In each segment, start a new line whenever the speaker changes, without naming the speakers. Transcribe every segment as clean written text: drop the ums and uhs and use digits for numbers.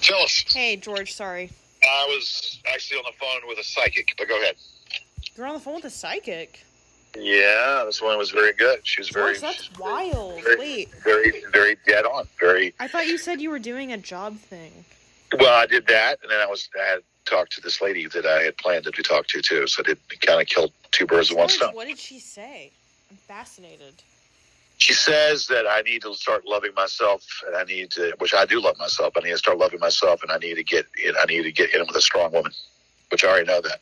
Phyllis.
Hey, George, sorry.
I was actually on the phone with a psychic, but go ahead.
You're on the phone with a psychic?
Yeah, this one was very good. She was
George, that's wild.
Wait. Very dead on.
I thought you said you were doing a job thing.
Well, I did that, and then I had talked to this lady that I had planned to talk to, too, so I did kind of kill two birds with one stone.
What did she say? I'm fascinated.
She says that I need to start loving myself, and I need to, which I do love myself. I need to start loving myself, and I need to get in with a strong woman, which I already know that.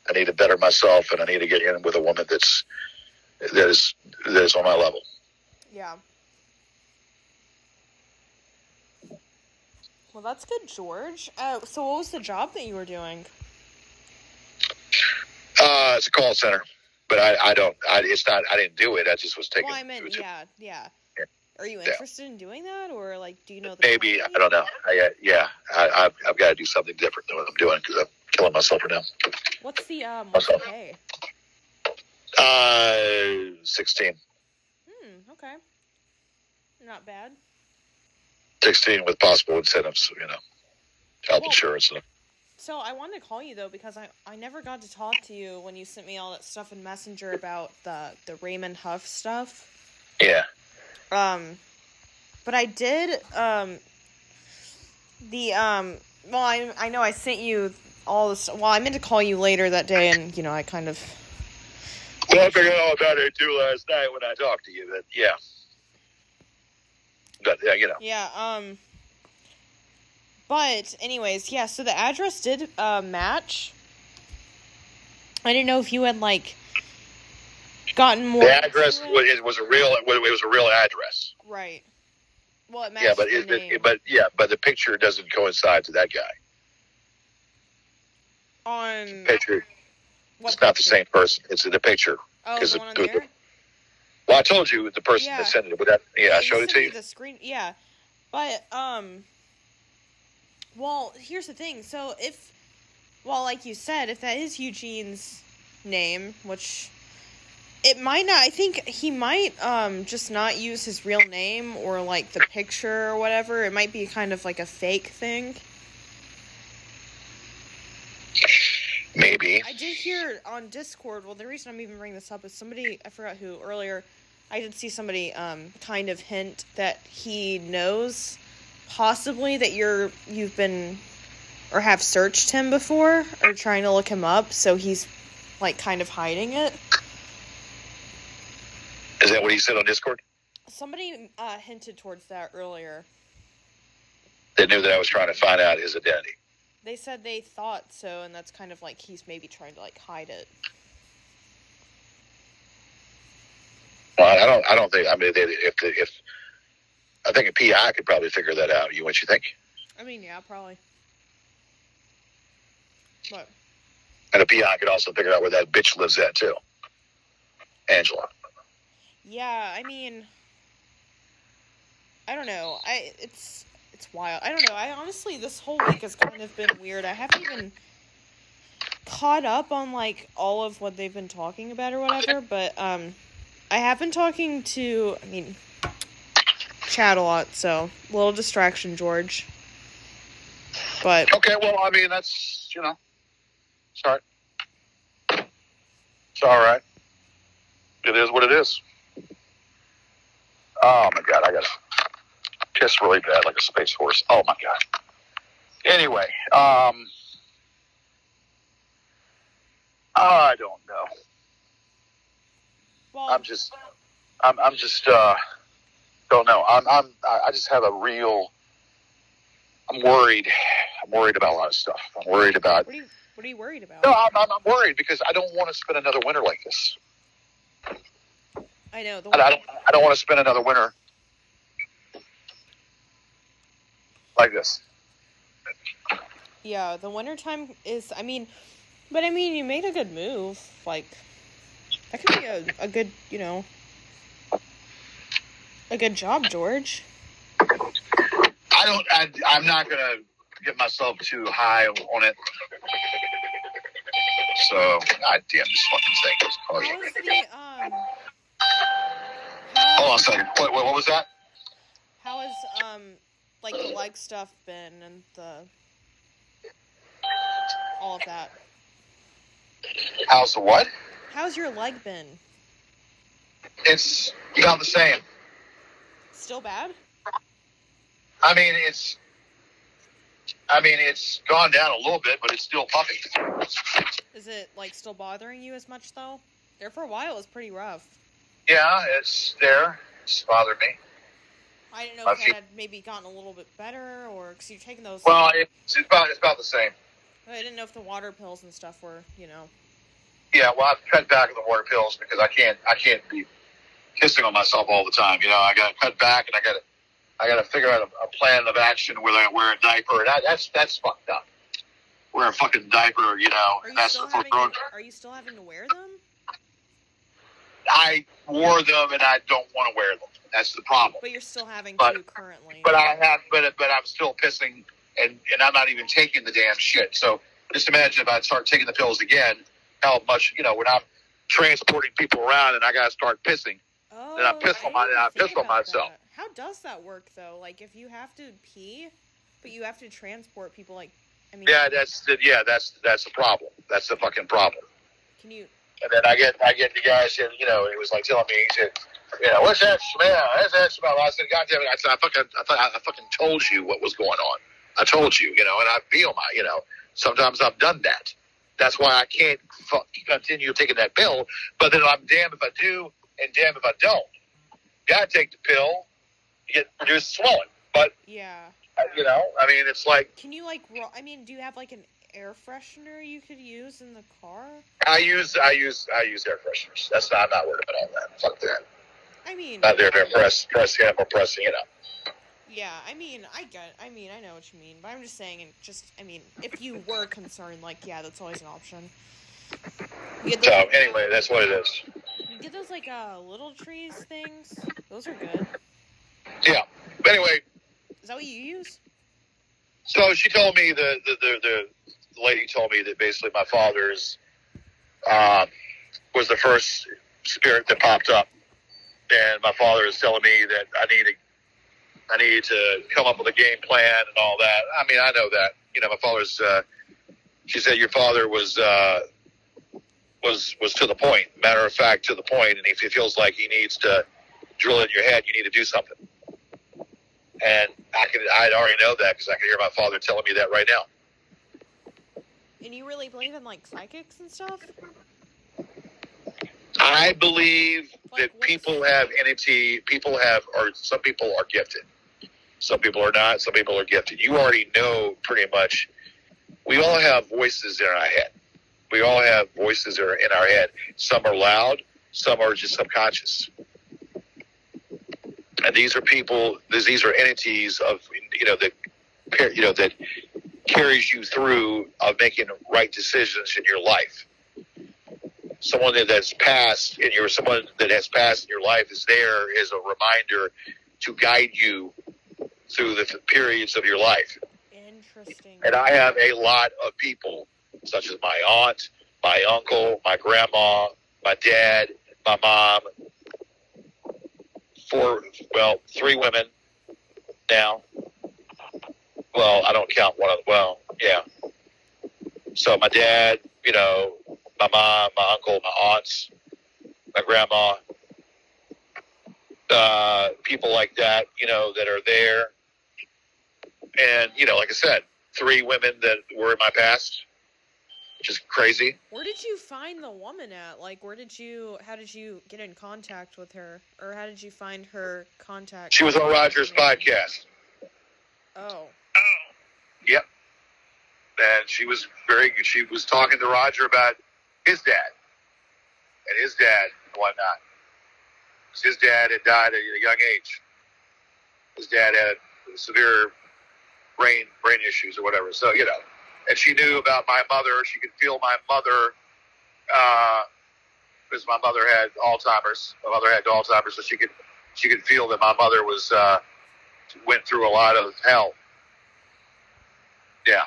I need to better myself, and I need to get in with a woman that is on my level.
Yeah. Well, that's good, George. So what was the job that you were doing?
It's a call center. But I didn't do it. I just was taking.
Well, I meant, yeah. Are you interested in doing that, or like, do you know the
maybe company? I don't know. I've got to do something different than what I'm doing because I'm killing myself right now.
What's the pay?
16.
Okay. Not bad.
16 with possible incentives, health insurance.
So I wanted to call you, though, because I never got to talk to you when you sent me all that stuff in Messenger about the Raymond Huff stuff.
Yeah.
But I did, well, I know I sent you all this, well, I meant to call you later that day, and, I kind of...
Well, I figured all about it, too, last night when I talked to you, but, yeah. But, yeah,
Yeah, But, anyways, yeah, so the address did, match. I didn't know if you had, gotten more...
The address was a real address.
Right. Well, it matched the name.
But the picture doesn't coincide to that guy.
On...
Picture. It's not the same person. It's in the picture.
Oh, the one on there?
Well, I told you the person that sent it. I showed it to you.
The screen, yeah. But, well, here's the thing. So, like you said, if that is Eugene's name, which it might not, I think he might just not use his real name or, the picture or whatever. It might be kind of like a fake thing.
Maybe.
I did hear on Discord, well, the reason I'm even bringing this up is somebody, I forgot who, earlier, I did see somebody kind of hint that he knows possibly that you've been or have searched him before or trying to look him up, so he's kind of hiding it.
Is that what he said on Discord?
Somebody hinted towards that earlier.
They knew that I was trying to find out his identity.
They said they thought so, and that's kind of he's maybe trying to hide it.
Well, I don't think. I mean, if I think a PI could probably figure that out. What you think?
I mean, yeah, probably. What?
And a PI could also figure out where that bitch lives at too, Angela.
Yeah, I mean, I don't know. It's wild. I don't know. I honestly, this whole week has kind of been weird. I haven't even caught up on all of what they've been talking about or whatever, but I have been talking to, Chad a lot, so a little distraction, George. But
okay, well, I mean, that's, it's all right. It's all right. It is what it is. Oh my God, I got to piss really bad like a space horse. Oh my God. Anyway, I don't know.
well,
I'm just don't know. I just have I'm worried. I'm worried about a lot of stuff. I'm worried about.
What are you worried about?
No, I'm worried because I don't want to spend another winter like this.
I know.
I don't want to spend another winter like this.
Yeah, the wintertime is, but you made a good move. That could be a good, a good job, George.
I'm not going to get myself too high on it. So, God damn, this fucking thing. Hold on a second. What was that?
How is, like the leg stuff been and all of that?
How's the what?
How's your leg been?
It's about the same.
Still bad?
I mean, it's gone down a little bit, but it's still puffy.
Is it, like, still bothering you as much, though? There for a while, it was pretty rough.
Yeah, it's there. It's bothered me.
I didn't know if it had maybe gotten a little bit better, or, because you're taking those...
Well, it's about the same.
I didn't know if the water pills and stuff were,
Yeah, well, I've cut back on the water pills because I can't be kissing on myself all the time. I got to cut back, and I got to figure out a plan of action where I wear a diaper. And that's fucked up. Wear a fucking diaper,
Are you still having to wear them?
I wore them, and I don't want to wear them. That's the problem.
But you're still having to currently.
But I'm still pissing, and I'm not even taking the damn shit. So just imagine if I start taking the pills again, how much we're not transporting people around, and I got to start pissing.
Oh,
and I piss on myself.
That. How does that work though? Like if you have to pee, but you have to transport people,
yeah, that's the problem. That's the fucking problem.
Can you?
And then I get the guy said, it was like telling me, he said, what's that smell? What's that smell? I said, God damn it! I said, I fucking told you what was going on. I told you, and I feel sometimes I've done that. That's why I can't continue taking that pill. But then I'm damned if I do, and damned if I don't. Gotta take the pill, you get reduced swelling. But
yeah,
it's like.
Can you do you have like an air freshener you could use in the car?
I use air fresheners. I'm not worried about all that. Fuck that. Not there to press him or pressing it up.
Yeah, I know what you mean, but I'm just saying, if you were concerned, that's always an option.
So, anyway, that's what it is.
You get those, little trees things? Those are good.
Yeah. Anyway.
Is that what you use?
So, she told me, the lady told me that basically my father's, was the first spirit that popped up. And my father is telling me that I need to come up with a game plan and all that. I know that. My father's. She said your father was to the point. Matter of fact, to the point. And if he feels like he needs to drill in your head, you need to do something. And I already know that because I can hear my father telling me that right now.
And you really believe in psychics and stuff?
I believe that people have entity. Some people are gifted. Some people are not. Some people are gifted. You already know pretty much. We all have voices in our head. We all have voices that are in our head. Some are loud. Some are just subconscious. And these are people. These are entities of that carries you through of making right decisions in your life. Someone that has passed in your life is there as a reminder to guide you through the periods of your life.
Interesting.
And I have a lot of people, such as my aunt, my uncle, my grandma, my dad, my mom, 3 women now. Well, I don't count one of them. Well, yeah. So my dad, my mom, my uncle, my aunts, my grandma, people like that, that are there. And, like I said, 3 women that were in my past, which is crazy.
Where did you find the woman at? How did you get in contact with her? Or how did you find her contact?
She was on Roger's podcast.
Oh.
Yep. And she was talking to Roger about his dad and whatnot. His dad had died at a young age. His dad had severe brain issues or whatever. So, and she knew about my mother. She could feel my mother, because my mother had Alzheimer's. My mother had Alzheimer's, so she could feel that my mother went through a lot of hell. Yeah.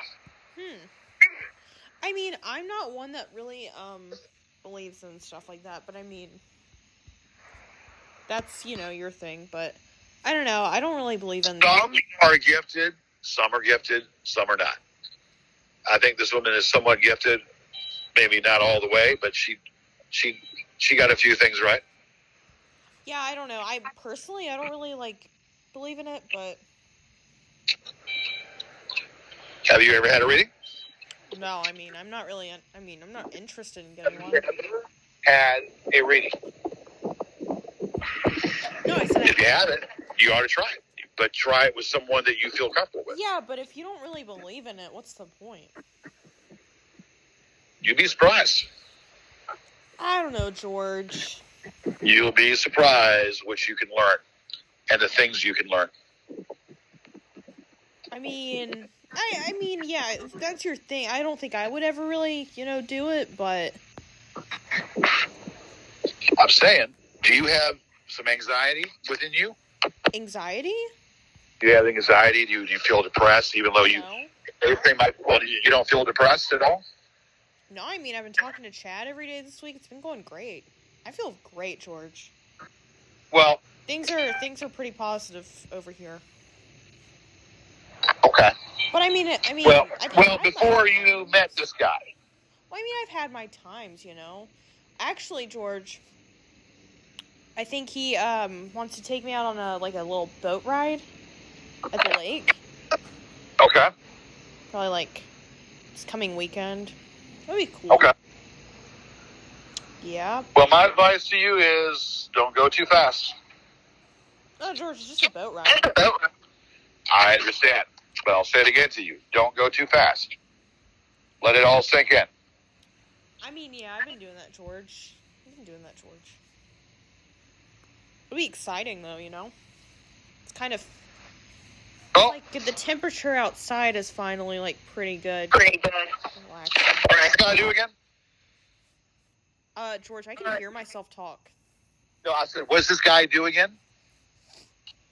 I'm not one that really believes in stuff like that, but that's your thing. But I don't know. I don't really believe in
Some are gifted, some are not. I think this woman is somewhat gifted, maybe not all the way, but she got a few things right.
Yeah, I don't know. I don't really believe in it, but
Have you ever had a reading?
no, I mean, I'm not really. I'm not interested in getting one.
Had a reading.
No, I said
if you haven't, you ought to try it. But try it with someone that you feel comfortable with.
Yeah, but if you don't really believe in it, what's the point?
You'd be surprised.
I don't know, George.
You'll be surprised what you can learn and the things you can learn.
I mean, yeah, if that's your thing. I don't think I would ever really, do it, but
I'm saying, do you have some anxiety within you?
Anxiety?
Do you have anxiety? Do you feel depressed, even though everything might? Well, you don't feel depressed at all?
No, I mean, I've been talking to Chad every day this week. It's been going great. I feel great, George.
Well,
things are pretty positive over here.
Okay.
But I mean,
before you met this guy.
Well, I mean, I've had my times, Actually, George, I think he wants to take me out on a little boat ride at the lake.
Okay.
Probably this coming weekend. That'd be cool.
Okay.
Yeah.
Well, my advice to you is don't go too fast.
No, George, it's just a boat ride.
I understand. But I'll say it again to you. Don't go too fast. Let it all sink in.
I mean, yeah, I've been doing that, George. It'll be exciting, though, It's kind of... the temperature outside is finally, pretty good. Relaxing.
What's going to do again?
George, I can hear myself talk.
No, I said, what's this guy do again?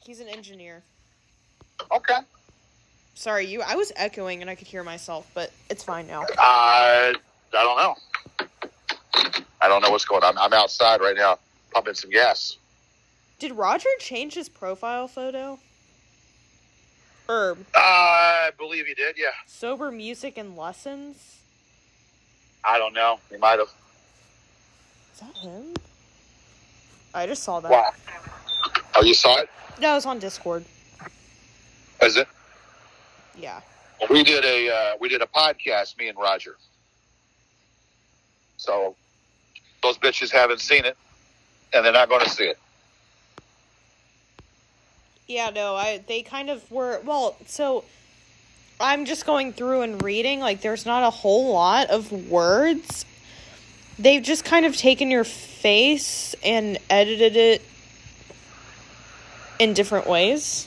He's an engineer.
Okay.
Sorry, I was echoing and I could hear myself, but it's fine now.
I don't know. I don't know what's going on. I'm outside right now, pumping some gas.
Did Roger change his profile photo?
I believe he did, yeah.
Sober music and lessons?
I don't know. He might have.
Is that him? I just saw that.
Wow. Oh, you saw it?
No, it was on Discord.
Is it?
Yeah.
We did a podcast, me and Roger. So those bitches haven't seen it, and they're not going to see it.
Yeah, no, they kind of were, so I'm just going through and reading, there's not a whole lot of words. They've just kind of taken your face and edited it in different ways.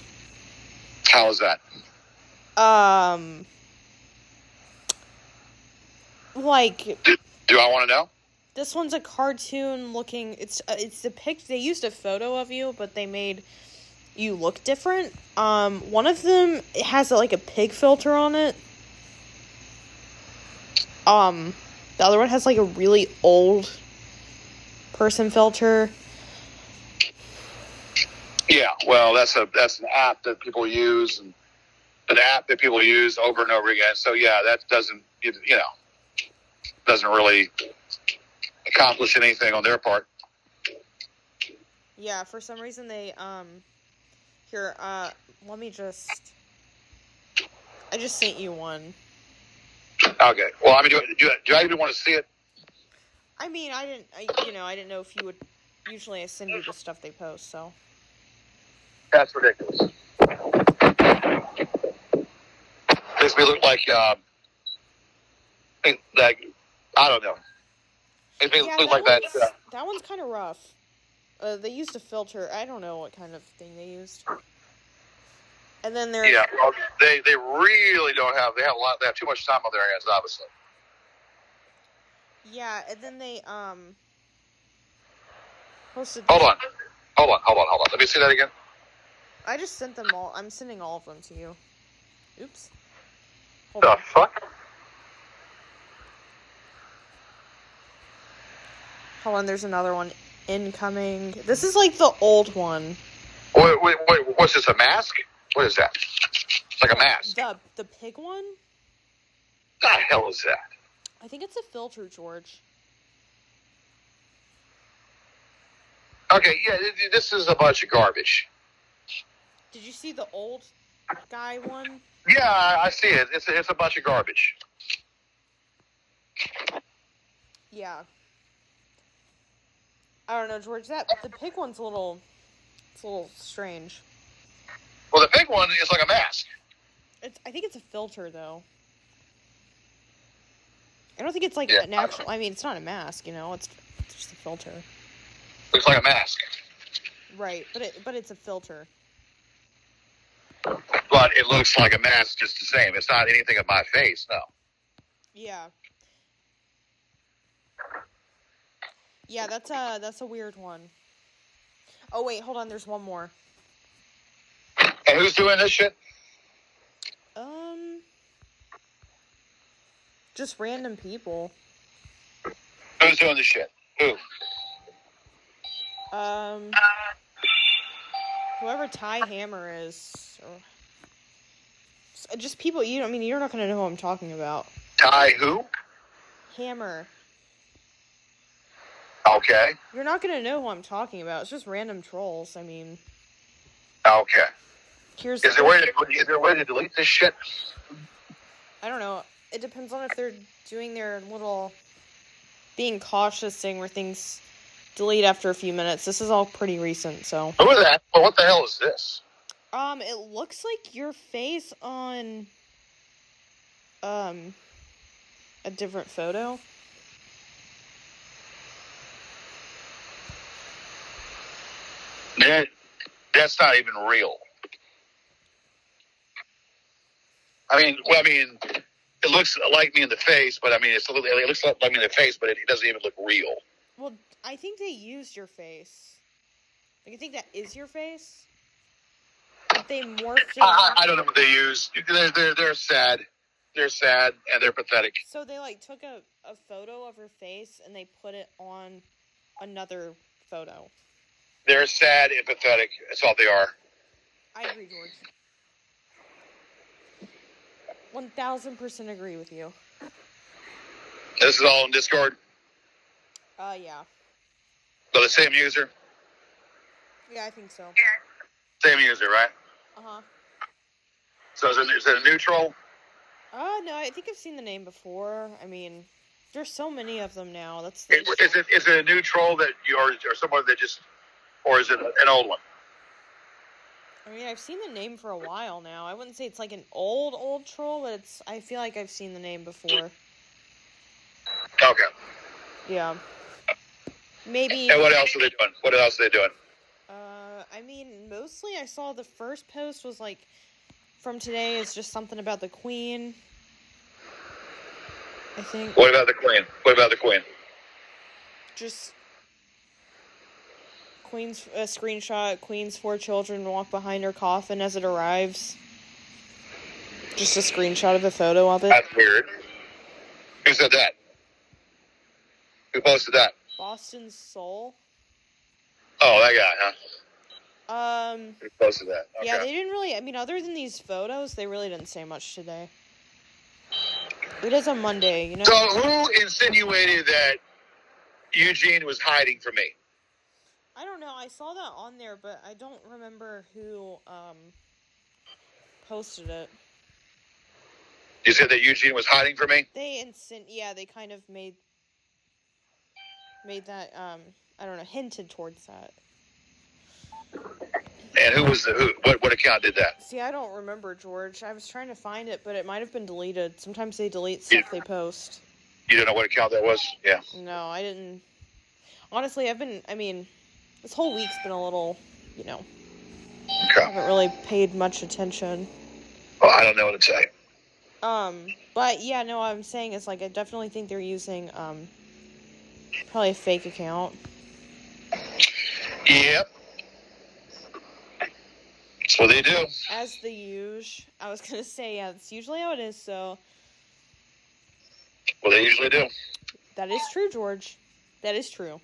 How is that? Do I want to know?
This one's a cartoon looking, it's they used a photo of you, but they made you look different. One of them has a pig filter on it. The other one has a really old person filter.
Yeah, well, that's an app that people use, and an app that people use over and over again. So yeah, that doesn't really accomplish anything on their part.
Yeah, for some reason they here, let me just... I just sent you one.
Okay. Well, I mean, do I even want to see it?
I mean, I didn't know if you would... Usually I send you the stuff they post, so...
That's ridiculous. Makes me look like I don't know. Makes me look like that.
That one's kind of rough. They used a filter. I don't know what kind of thing they used. And then there's...
Yeah, well, they really don't have... They have too much time on their hands, obviously.
Yeah, and then they, posted...
Hold on. Let me see that again.
I just sent them all. I'm sending all of them to you. Oops. Hold
the
on.
Fuck?
Hold on, there's another one incoming. This is the old one.
What's this, a mask? What is that? It's like a mask.
The pig one?
What the hell is that?
I think it's a filter, George.
Okay, yeah, this is a bunch of garbage.
Did you see the old guy one?
Yeah, I see it. It's a bunch of garbage.
Yeah. I don't know, George. The pig one's a little strange.
Well, the pig one is like a mask.
I think it's a filter, though. I don't think it's like a natural. I mean, it's not a mask, It's just a filter.
Looks like a mask.
Right, but it's a filter.
But it looks like a mask just the same. It's not anything of my face, no.
Yeah. Yeah, that's a weird one. Oh wait, hold on. There's one more.
And who's doing this shit?
Just random people.
Who's doing this shit? Who?
Whoever Ty Hammer is, or just people. You're not gonna know who I'm talking about.
Ty who?
Hammer.
Okay.
You're not gonna know who I'm talking about. It's just random trolls.
Okay.
Is
there a way to delete this shit?
I don't know. It depends on if they're doing their little being cautious thing where things delete after a few minutes. This is all pretty recent, so.
Who is that? Well, what the hell is this?
It looks like your face on a different photo.
That's not even real. It looks like me in the face, but it looks like me in the face, but it doesn't even look real.
Well, I think they used your face. Like, I think that is your face. They morphed it.
I don't know what they use. They're sad. They're sad and they're pathetic.
So they took a photo of her face and they put it on another photo.
They're sad and pathetic. That's all they are.
I agree, George. 1000% agree with you.
This is all in Discord?
Yeah.
So the same user?
Yeah, I think so.
Same user, right?
Uh-huh.
So is it a neutral?
No, I think I've seen the name before. There's so many of them now. Is
it a new troll that or someone that just, or is it an old one?
I've seen the name for a while now. I wouldn't say it's like an old troll, but I feel like I've seen the name before.
Okay.
Yeah. Maybe.
And what else are they doing?
Mostly I saw the first post was from today is just something about the Queen. I think.
What about the Queen?
Just Queen's screenshot. Queen's 4 children walk behind her coffin as it arrives. Just a screenshot of a photo of it.
That's weird. Who said that? Who posted that?
Boston's Soul.
Oh, that guy, huh? Who posted that? Okay.
Yeah, they didn't really. Other than these photos, they really didn't say much today. It is a Monday,
So who insinuated that Eugene was hiding from me?
I don't know. I saw that on there, but I don't remember who posted it.
You said that Eugene was hiding from me?
They kind of made that I don't know, hinted towards that.
And who was what account did that?
See, I don't remember, George. I was trying to find it, but it might have been deleted. Sometimes they delete stuff they post.
You don't know what account that was? Yeah.
No, I didn't. Honestly, this whole week's been a little,
Okay.
I haven't really paid much attention.
Well, I don't know what to say.
But yeah, no, what I'm saying is I definitely think they're using probably a fake account.
Yep. That's what they do.
As the usual. I was gonna say, yeah, that's usually how it is, so.
Well, they usually do.
That is true, George. That is true.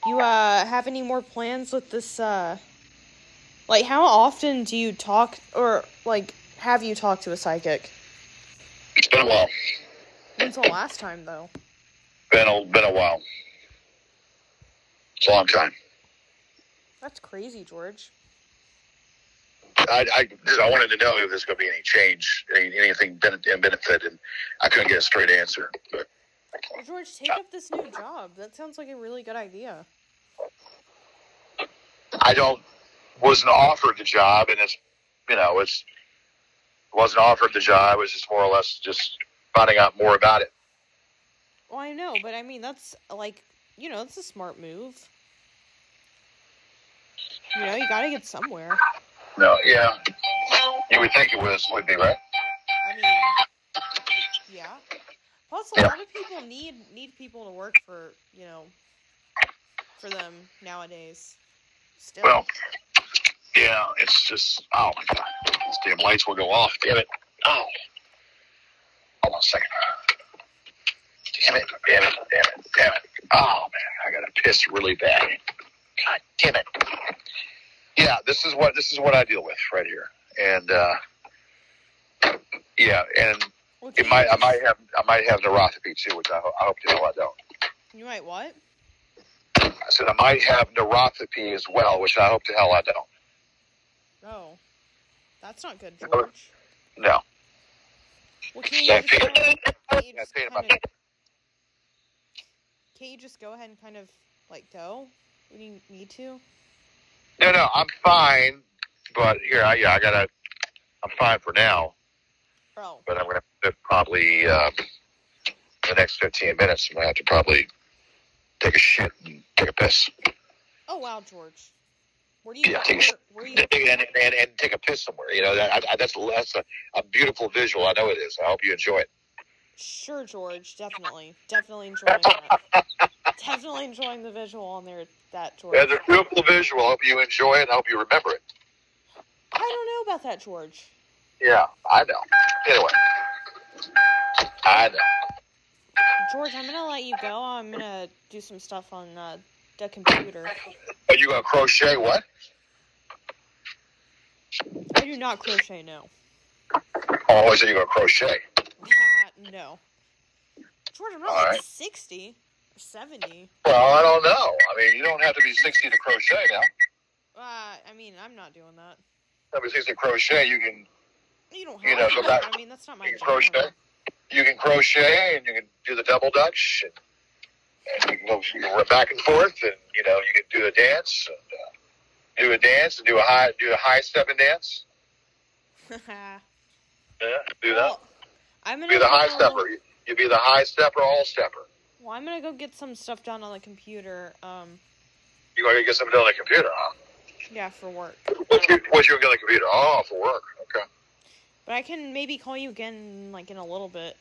You have any more plans with this? Like, how often do you talk, or like, have you talked to a psychic?
It's been a while.
When's the last time, though?
Been a while. It's a long time.
That's crazy, George.
I wanted to know if there's going to be any change, anything benefit, and I couldn't get a straight answer. But,
well, George, take up this new job. That sounds like a really good idea.
Wasn't offered the job, and wasn't offered the job. It was just more or less just finding out more about it.
Well, I know, but I mean, that's like, it's a smart move. You gotta get somewhere.
No, yeah. You would think it would be, right?
I mean, yeah. Plus, a lot of people need people to work for, for them nowadays. Still.
Well, yeah, it's just, oh my God. These damn lights will go off. Damn it. Oh. Hold on a second. Damn it. Oh, man, I got to piss really bad. God damn it. Yeah, this is what I deal with right here. And, yeah, and I might have neuropathy too, which I hope to hell I don't.
You might what?
I said I might have neuropathy as well, which I hope to hell I don't.
Oh, that's not good, George.
No.
Well, can't you just go ahead and kind of go when you need to?
No, I'm fine. But here, I'm fine for now.
Oh.
But I'm gonna have to probably the next 15 minutes. I'm gonna have to probably take a shit and take a piss.
Oh wow, George. Where do you?
Yeah, and take a piss somewhere. That's a beautiful visual. I know it is. I hope you enjoy it.
Sure, George. Definitely enjoying that. Definitely enjoying the visual on there. That George.
Yeah, it's a beautiful visual. I hope you enjoy it. I hope you remember it.
I don't know about that, George.
Yeah, I know. Anyway, I know.
George, I'm gonna let you go. I'm gonna do some stuff on the computer.
Are you gonna crochet? What?
I do not crochet. No.
Oh, I said you're gonna crochet.
No. George, I'm not 60 or 70.
Well, I don't know. I mean, you don't have to be 60 to crochet now.
I mean, I'm not doing that.
If you're 60 to crochet, you can.
You don't have to.
Go back.
I mean, that's not my
You can crochet. You can crochet, and you can do the double dutch, and you can go back and forth, and you can do a dance, and do a high stepping dance. Yeah, do that.
I'm gonna
be the high stepper. You be the high stepper, all stepper.
Well, I'm gonna go get some stuff done on the computer.
You gonna get something done on the computer, huh?
Yeah, for work.
What you gonna get on the computer? Oh, for work. Okay.
But I can maybe call you again, in a little bit.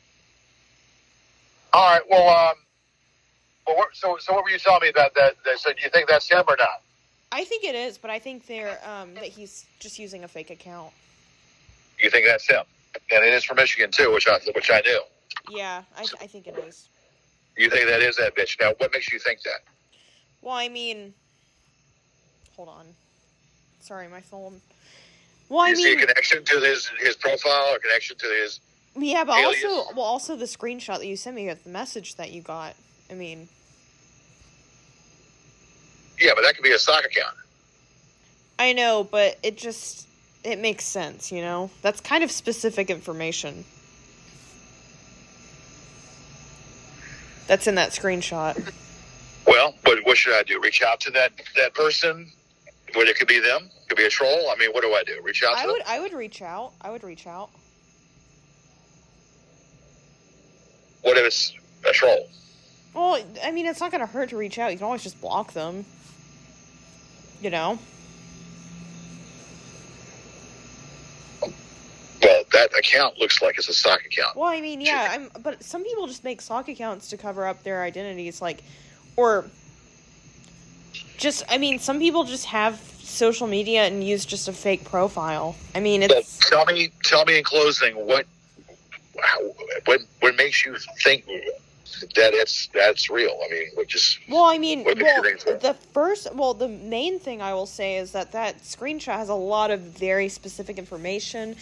All right. Well, so what were you telling me about that? So do you think that's him or not?
I think it is, but I think that he's just using a fake account.
You think that's him? And it is from Michigan too, which I knew.
Yeah, I think it is.
You think that is that bitch? Now, what makes you think that?
Well, I mean, hold on. Sorry, my phone. Well, I mean,
see a connection to his profile, or connection to his.
Yeah, but
alias?
also the screenshot that you sent me with the message that you got. I mean.
Yeah, but that could be a stock account.
I know, but it makes sense, That's kind of specific information. That's in that screenshot.
Well, but what should I do? Reach out to that person? What, it could be them? It could be a troll? I mean, what do I do? Reach out to them?
I would reach out.
What if it's a troll?
Well, I mean, it's not going to hurt to reach out. You can always just block them. Well,
that account looks like it's a stock account.
Well, I mean, yeah, but some people just make stock accounts to cover up their identities, some people just have social media and use just a fake profile. I mean, it's...
Tell me in closing, what makes you think that's real. I mean,
the main thing I will say is that screenshot has a lot of very specific information.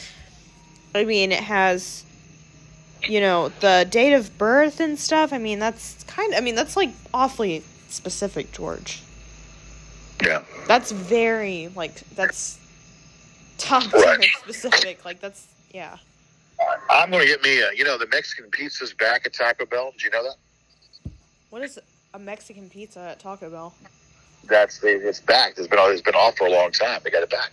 I mean, it has, the date of birth and stuff. I mean, that's like awfully specific, George.
Yeah.
That's very, that's top tier specific. That's, yeah.
I'm going to get me the Mexican pizza's back at Taco Bell. Did you know that?
What is a Mexican pizza at Taco Bell?
It's back. It's been off for a long time. They got it back.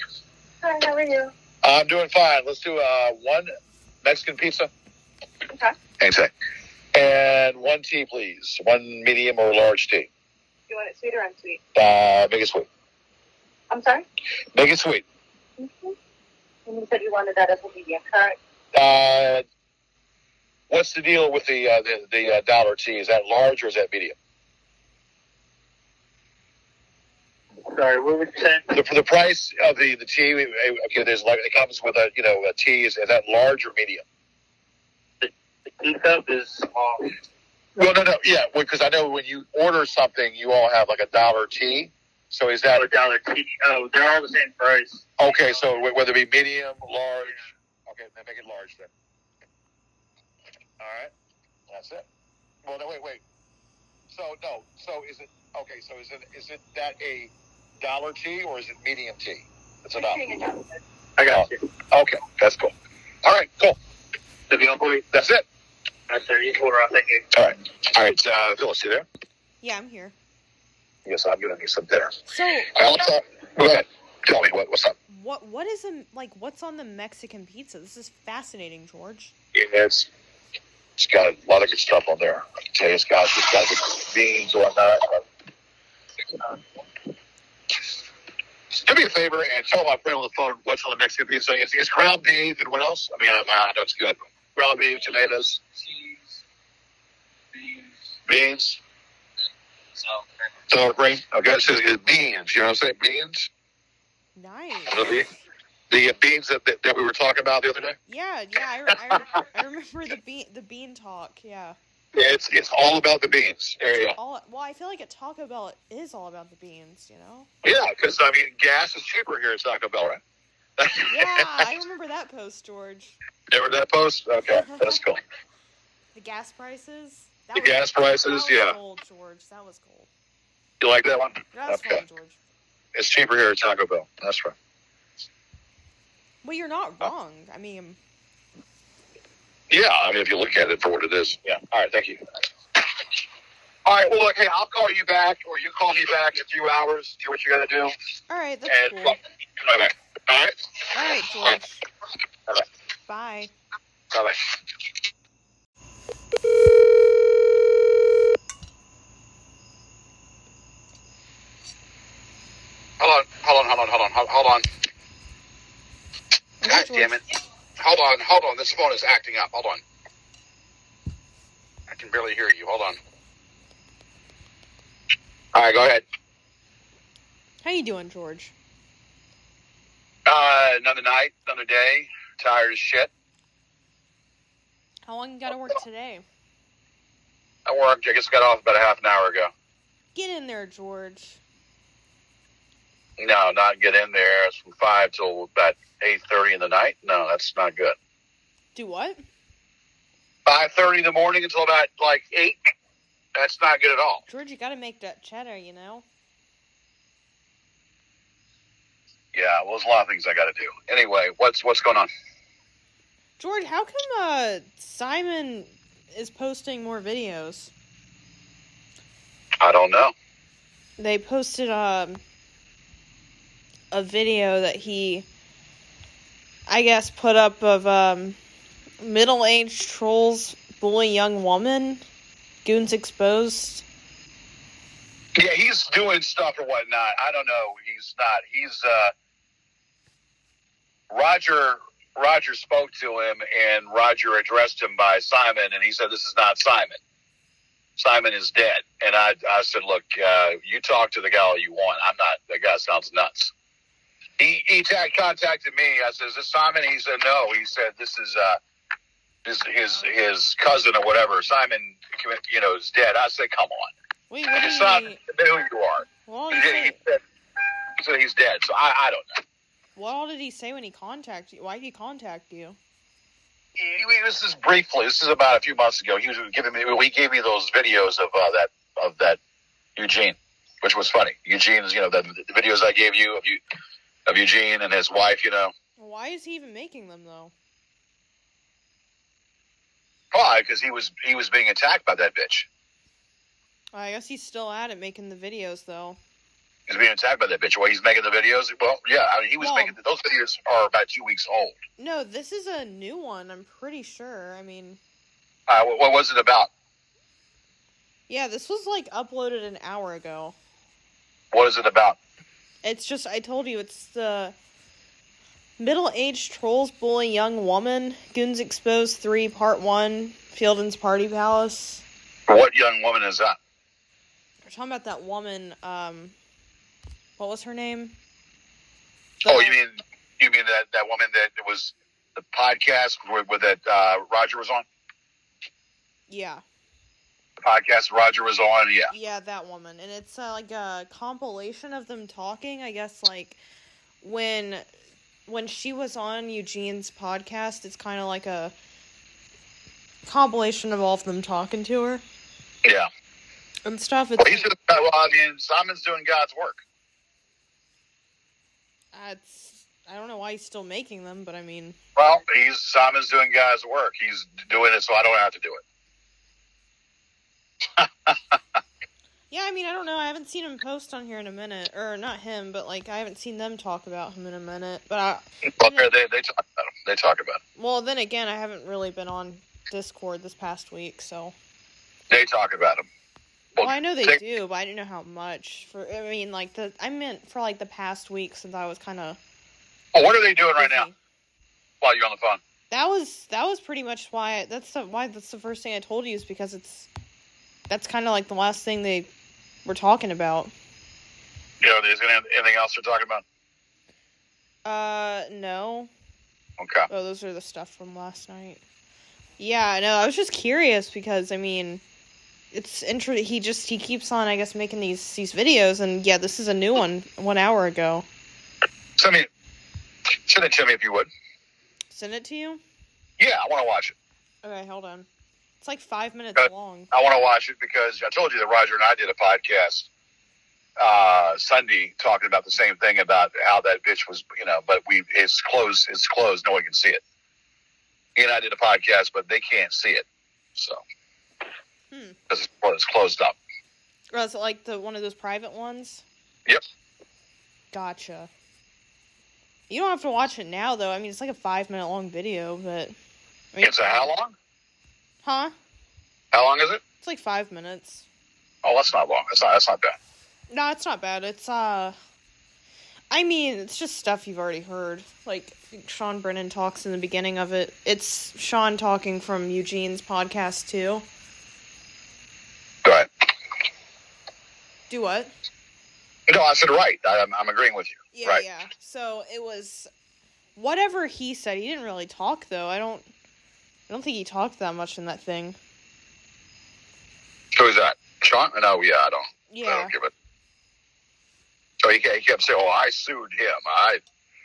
Hi, how are you?
I'm doing fine. Let's do one Mexican pizza.
Okay.
Anything. And one tea, please. One medium or large tea.
You want it sweet or unsweet?
Make it sweet.
I'm sorry?
Make it sweet.
Mm-hmm. And you said you wanted that as a medium, correct?
What's the deal with the dollar tea? Is that large or is that medium?
Sorry, what were you saying?
The price of the tea, okay, it comes with a tea. Is that large or medium?
The teacup is small.
Well, no, yeah, because I know when you order something, you all have like a dollar tea. So is that
a dollar tea? Oh, they're all the same price.
Okay, so whether it be medium, large. Okay, then make it large then. All right, that's it. Well, no, wait. So is it okay? So is it that a dollar tea or is it medium tea? It's a dollar.
I got you.
Okay, that's cool. All right, cool. That's it.
That's there. You order. I'm thinking.
All right. Phyllis, you there?
Yeah, I'm here.
Yes, I'm gonna need some dinner.
So,
go ahead. Tell me what's up.
What is what's on the Mexican pizza? This is fascinating, George.
It's got a lot of good stuff on there. I can tell you, it's got the beans or whatnot. Do me a favor and tell my friend on the phone what's on the Mexican pizza. It's ground beef and what else? I mean, I know it's good. Ground beef, tomatoes,
Cheese,
beans, sour cream. Okay, so it's beans. You know what I'm saying? Beans.
Nice.
The beans that we were talking about the other day.
Yeah. I remember the bean talk. Yeah.
It's all about the beans. There you go.
Well, I feel like at Taco Bell it is all about the beans.
Yeah, because I mean, gas is cheaper here at Taco Bell, right?
Yeah, I remember that post, George.
Remember that post? Okay, that's cool.
The gas prices.
Gas prices,
that was cold, George. That was cold.
You like that one?
That's fun, George.
It's cheaper here at Taco Bell. That's right.
Well, you're not wrong. I mean...
Yeah, I mean, if you look at it for what it is. Yeah. All right, thank you. All right, well, look, hey, I'll call you back, or you call me back in a few hours, do what you got to do.
All right, that's cool.
Come back. All right?
All right, George.
Bye-bye.
Bye.
Bye-bye. Hold on. God damn it. Hold on. This phone is acting up. Hold on. I can barely hear you. Hold on. All right, go ahead.
How you doing, George?
Another night, another day. Tired as shit.
How long you got to work today?
I just got off about a half an hour ago.
Get in there, George.
No, not get in there. It's from 5 till about 8:30 in the night. No, that's not good.
Do what?
5:30 in the morning until about 8. That's not good at all.
George, you got to make that cheddar,
Yeah, well, there's a lot of things I got to do. Anyway, what's going on?
George, how come Simon is posting more videos?
I don't know.
They posted a video that he, I guess, put up of middle-aged trolls bully young woman. Goons exposed.
Yeah, he's doing stuff or whatnot. I don't know. He's not. He's Roger spoke to him, and Roger addressed him by Simon, and he said, "This is not Simon. Simon is dead." And I said, "Look, you talk to the guy all you want. I'm not. That guy sounds nuts." He contacted me. I said, "Is this Simon?" He said, "No." He said, "This is his cousin or whatever, Simon, is dead. I said, come on.
Wait, what did
Son, know who you are.
Well,
he said he's dead, so I don't know.
What all did he say when he contacted you? Why did he contact you?
This is briefly. This is about a few months ago. He gave me those videos of that Eugene, which was funny. Eugene's, the videos I gave you of Eugene and his wife,
Why is he even making them though?
Why? Because he was being attacked by that bitch.
I guess he's still at it making the videos though.
He's being attacked by that bitch. Well, he's making the videos. Well, yeah, I mean, he was making those videos are about 2 weeks old.
No, this is a new one. I'm pretty sure. I mean,
what was it about?
Yeah, this was uploaded an hour ago.
What is it about?
It's just, I told you, it's the middle-aged trolls bully young woman. Goons Exposed 3, Part 1, Fielden's Party Palace.
What young woman is that?
We're talking about that woman, what was her name?
You mean that woman that was the podcast where that Roger was on?
Yeah.
The podcast Roger was on, yeah.
Yeah, that woman. And it's a compilation of them talking, I guess, when she was on Eugene's podcast, it's kind of like a compilation of all of them talking to her.
Yeah.
And stuff.
Simon's doing God's work.
I don't know why he's still making them, but I mean...
Well, Simon's doing God's work. He's doing it so I don't have to do it.
Yeah, I mean, I don't know. I haven't seen him post on here in a minute. Or, not him, but, I haven't seen them talk about him in a minute. But
they talk about him. They talk about him.
Well, then again, I haven't really been on Discord this past week, so...
They talk about him.
Well, I know they do, but I didn't know how much. I meant for the past week since I was kind of.
Oh, what are they doing right now? While you're on the phone.
That was pretty much why. That's the first thing I told you is because that's kind of the last thing they were talking about.
Is there anything else they're talking about?
No.
Okay.
Oh, those are the stuff from last night. Yeah, no, I was just curious because I mean. It's interesting. He keeps on, I guess, making these videos, and yeah, this is a new one 1 hour ago.
Send it to me if you would.
Send it to you?
Yeah, I want to watch it.
Okay, hold on. It's 5 minutes long.
I want to watch it because I told you that Roger and I did a podcast Sunday talking about the same thing about how that bitch was, but it's closed. It's closed. No one can see it. He and I did a podcast, but they can't see it. So. Because it's closed up.
Oh, is it one of those private ones?
Yep.
Gotcha. You don't have to watch it now, though. I mean, it's a 5 minute long video, but... I mean,
it's how long?
Huh?
How long is it?
It's 5 minutes.
Oh, that's not long. That's not bad.
No, it's not bad. It's, I mean, it's just stuff you've already heard. Sean Brennan talks in the beginning of it. It's Sean talking from Eugene's podcast, too.
Go ahead.
Do what?
No, I said right. I'm agreeing with you.
Yeah,
right.
Yeah. So it was whatever he said. He didn't really talk though. I don't think he talked that much in that thing.
Who is that? Sean? No, yeah, I don't.
Yeah.
I don't give it. So he kept saying, "Oh, I sued him.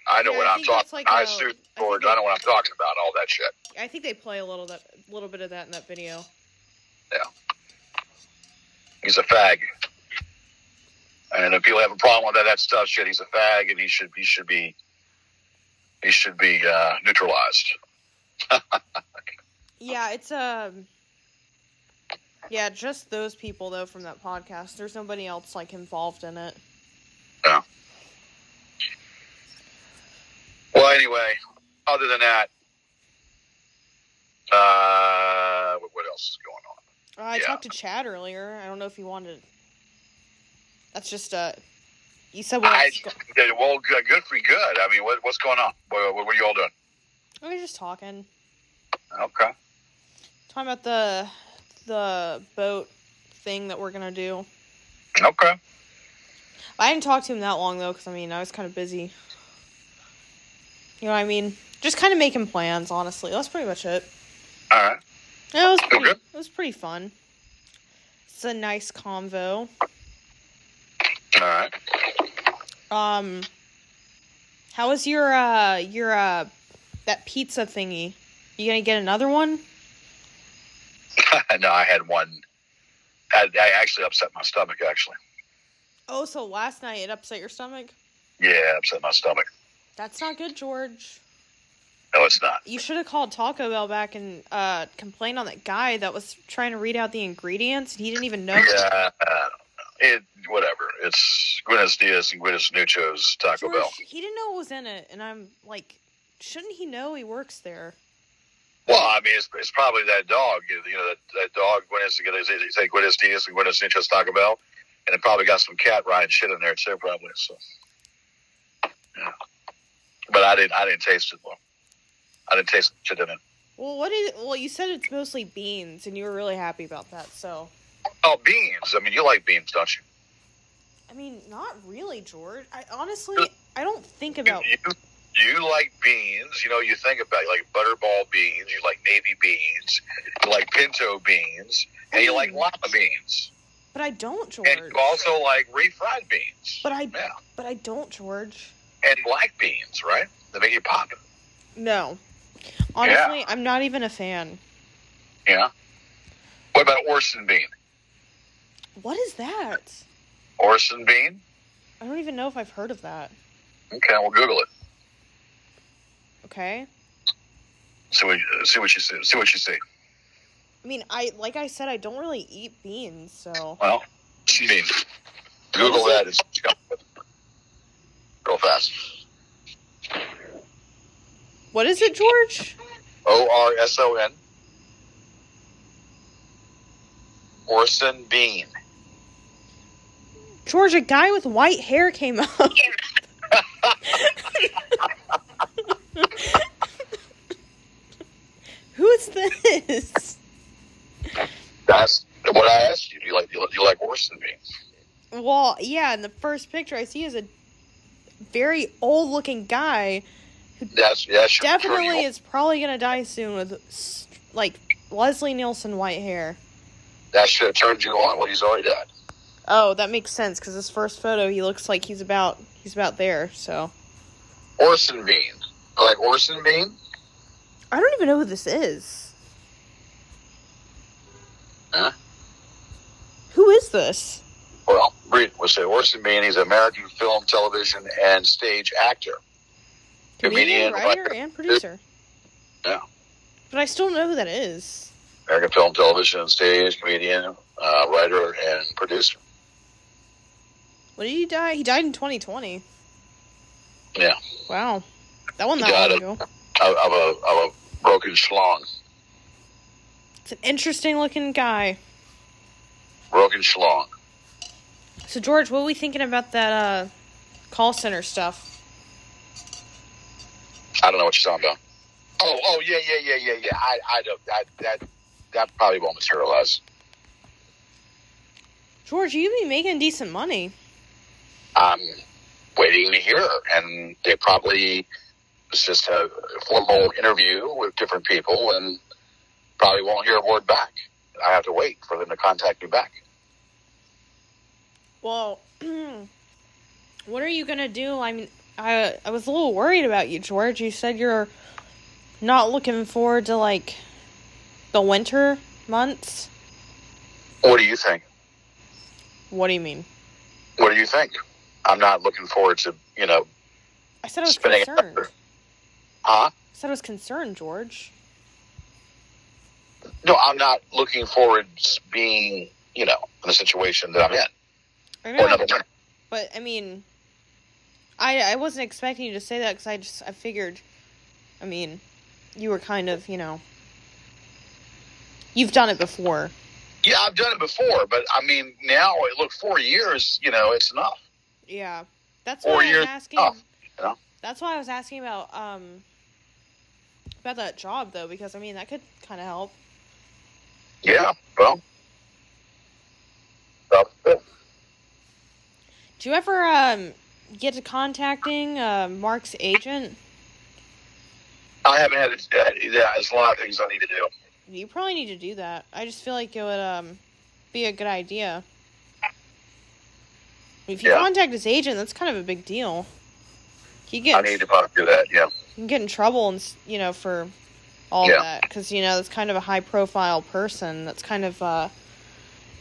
I know what I'm talking. I sued George. I know what I'm talking about. All that shit."
I think they play a little bit of that in that video.
Yeah. He's a fag. And if people have a problem with that stuff, shit, he's a fag, and he should be neutralized.
Yeah, it's just those people though from that podcast. There's nobody else involved in it.
Yeah. Well, anyway, other than that, what else is going on?
I talked to Chad earlier. I don't know if you wanted. That's just you said
well, good for you. Good. I mean, what's going on? What are you all doing?
We're just talking.
Okay.
Talking about the boat thing that we're gonna do.
Okay.
I didn't talk to him that long though, because I was kind of busy. You know what I mean? Just kind of making plans. Honestly, that's pretty much it.
All right.
Yeah,
Good.
it was pretty fun. It's a nice convo.
All right.
How was your that pizza thingy? You gonna get another one?
No, I had one. I actually upset my stomach, actually.
Oh, so last night it upset your stomach?
Yeah, upset my stomach.
That's not good, George.
No, it's not.
You should have called Taco Bell back and complained on that guy that was trying to read out the ingredients, and he didn't even know.
Yeah, whatever. It's Buenos Dias and Buenos Nuchos Taco
George,
Bell.
he didn't know what was in it, and I'm like, shouldn't he know he works there?
Well, I mean, it's probably that dog. You know, that dog, Buenos Dias and Buenos Nuchos Taco Bell, and it probably got some cat riding shit in there too, probably. So, yeah. But I didn't taste it, though. I didn't taste shit in it.
Well, you said it's mostly beans, and you were really happy about that, so.
Oh, beans. I mean, you like beans, don't you?
I mean, not really, George. I don't think about...
You like beans. You know, you think about like butterball beans. You like navy beans. You like pinto beans. And you like lima beans.
But I don't, George.
And you also like refried beans.
But I don't, George.
And black beans, right? They make you pop.
No. Honestly, I'm not even a fan.
Yeah. What about Orson bean?
What is that?
Orson bean?
I don't even know if I've heard of that.
Okay, we'll Google it.
Okay.
See what you see.
I mean, like I said, I don't really eat beans, so.
Well, bean. Google that. It's real fast.
What is it, George?
Orson. Orson bean.
George, a guy with white hair came up. Who is this?
That's what I asked you. Do you like Orson beans?
Well, yeah, in the first picture I see is a very old-looking guy who definitely is probably going to die soon with, like, Leslie Nielsen white hair.
That should have turned you on. Well, he's already died.
Oh, that makes sense, because this first photo, he looks like he's about there, so.
Orson bean. You like Orson bean?
I don't even know who this is.
Huh?
Who is this?
Well, we'll say Orson Bean. He's an American film, television, and stage actor.
Comedian, writer, and producer.
Yeah.
But I still don't know who that is.
American film, television, and stage, comedian, writer, and producer.
When did he die? He died in 2020.
Yeah.
Wow. That one that long ago.
Of a broken schlong.
It's an interesting looking guy.
Broken schlong.
So, George, what are we thinking about that call center stuff?
I don't know what you're talking about. Oh, yeah. I don't. That probably won't materialize.
George, you'd be making decent money.
I'm waiting to hear, and they probably it's just a formal interview with different people, and probably won't hear a word back. I have to wait for them to contact me back.
Well, what are you gonna do? I mean, I was a little worried about you, George. You said you're not looking forward to, like, the winter months.
What do you think?
What do you mean?
What do you think? I'm not looking forward to,
I said I was
spinning
concerned.
Huh?
I said I was concerned, George.
No, I'm not looking forward to being, in the situation that I'm in.
I know, but, I mean, I wasn't expecting you to say that because I figured, I mean, you were kind of, you've done it before.
Yeah, I've done it before, but, I mean, now, look, 4 years, it's enough.
Yeah, that's why I was asking. That's why I was asking about that job, though, because, I mean, that could kind of help.
Yeah, well, that's good.
Do you ever get to contacting Mark's agent?
I haven't had it. There's a lot of things I need to do.
You probably need to do that. I just feel like it would be a good idea. If you contact his agent, that's kind of a big deal.
I need to probably do that, yeah.
You can get in trouble, and for all of that. Because, that's kind of a high-profile person. That's kind of, I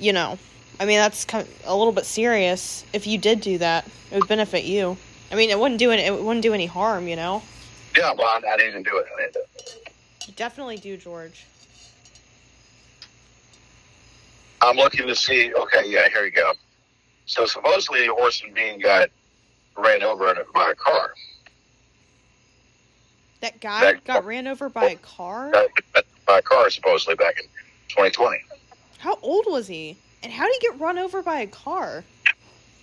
mean, that's kind of a little bit serious. If you did do that, it would benefit you. I mean, it wouldn't do any harm, Yeah,
well, I need to do it.
You definitely do, George.
I'm looking to see, okay, yeah, here you go. So supposedly Orson Bean got ran over by a car.
That guy got ran over by a car?
By a car, supposedly, back in 2020.
How old was he? And how did he get run over by a car?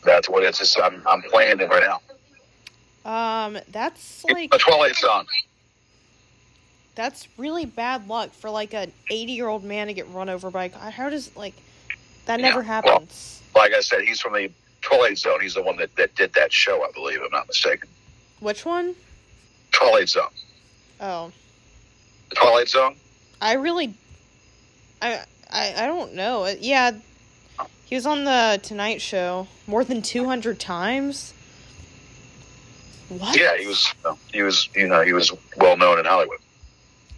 That's what it's. I'm playing it right now.
That's like...
A Twilight Zone.
That's really bad luck for, like, an 80-year-old man to get run over by a car. How does, like... That never happens.
Well, like I said, he's from the Twilight Zone. He's the one that did that show, I believe, if I'm not mistaken.
Which one?
Twilight Zone.
Oh.
The Twilight Zone?
I don't know. Yeah, he was on the Tonight Show more than 200 times. What?
Yeah, he was well known in Hollywood.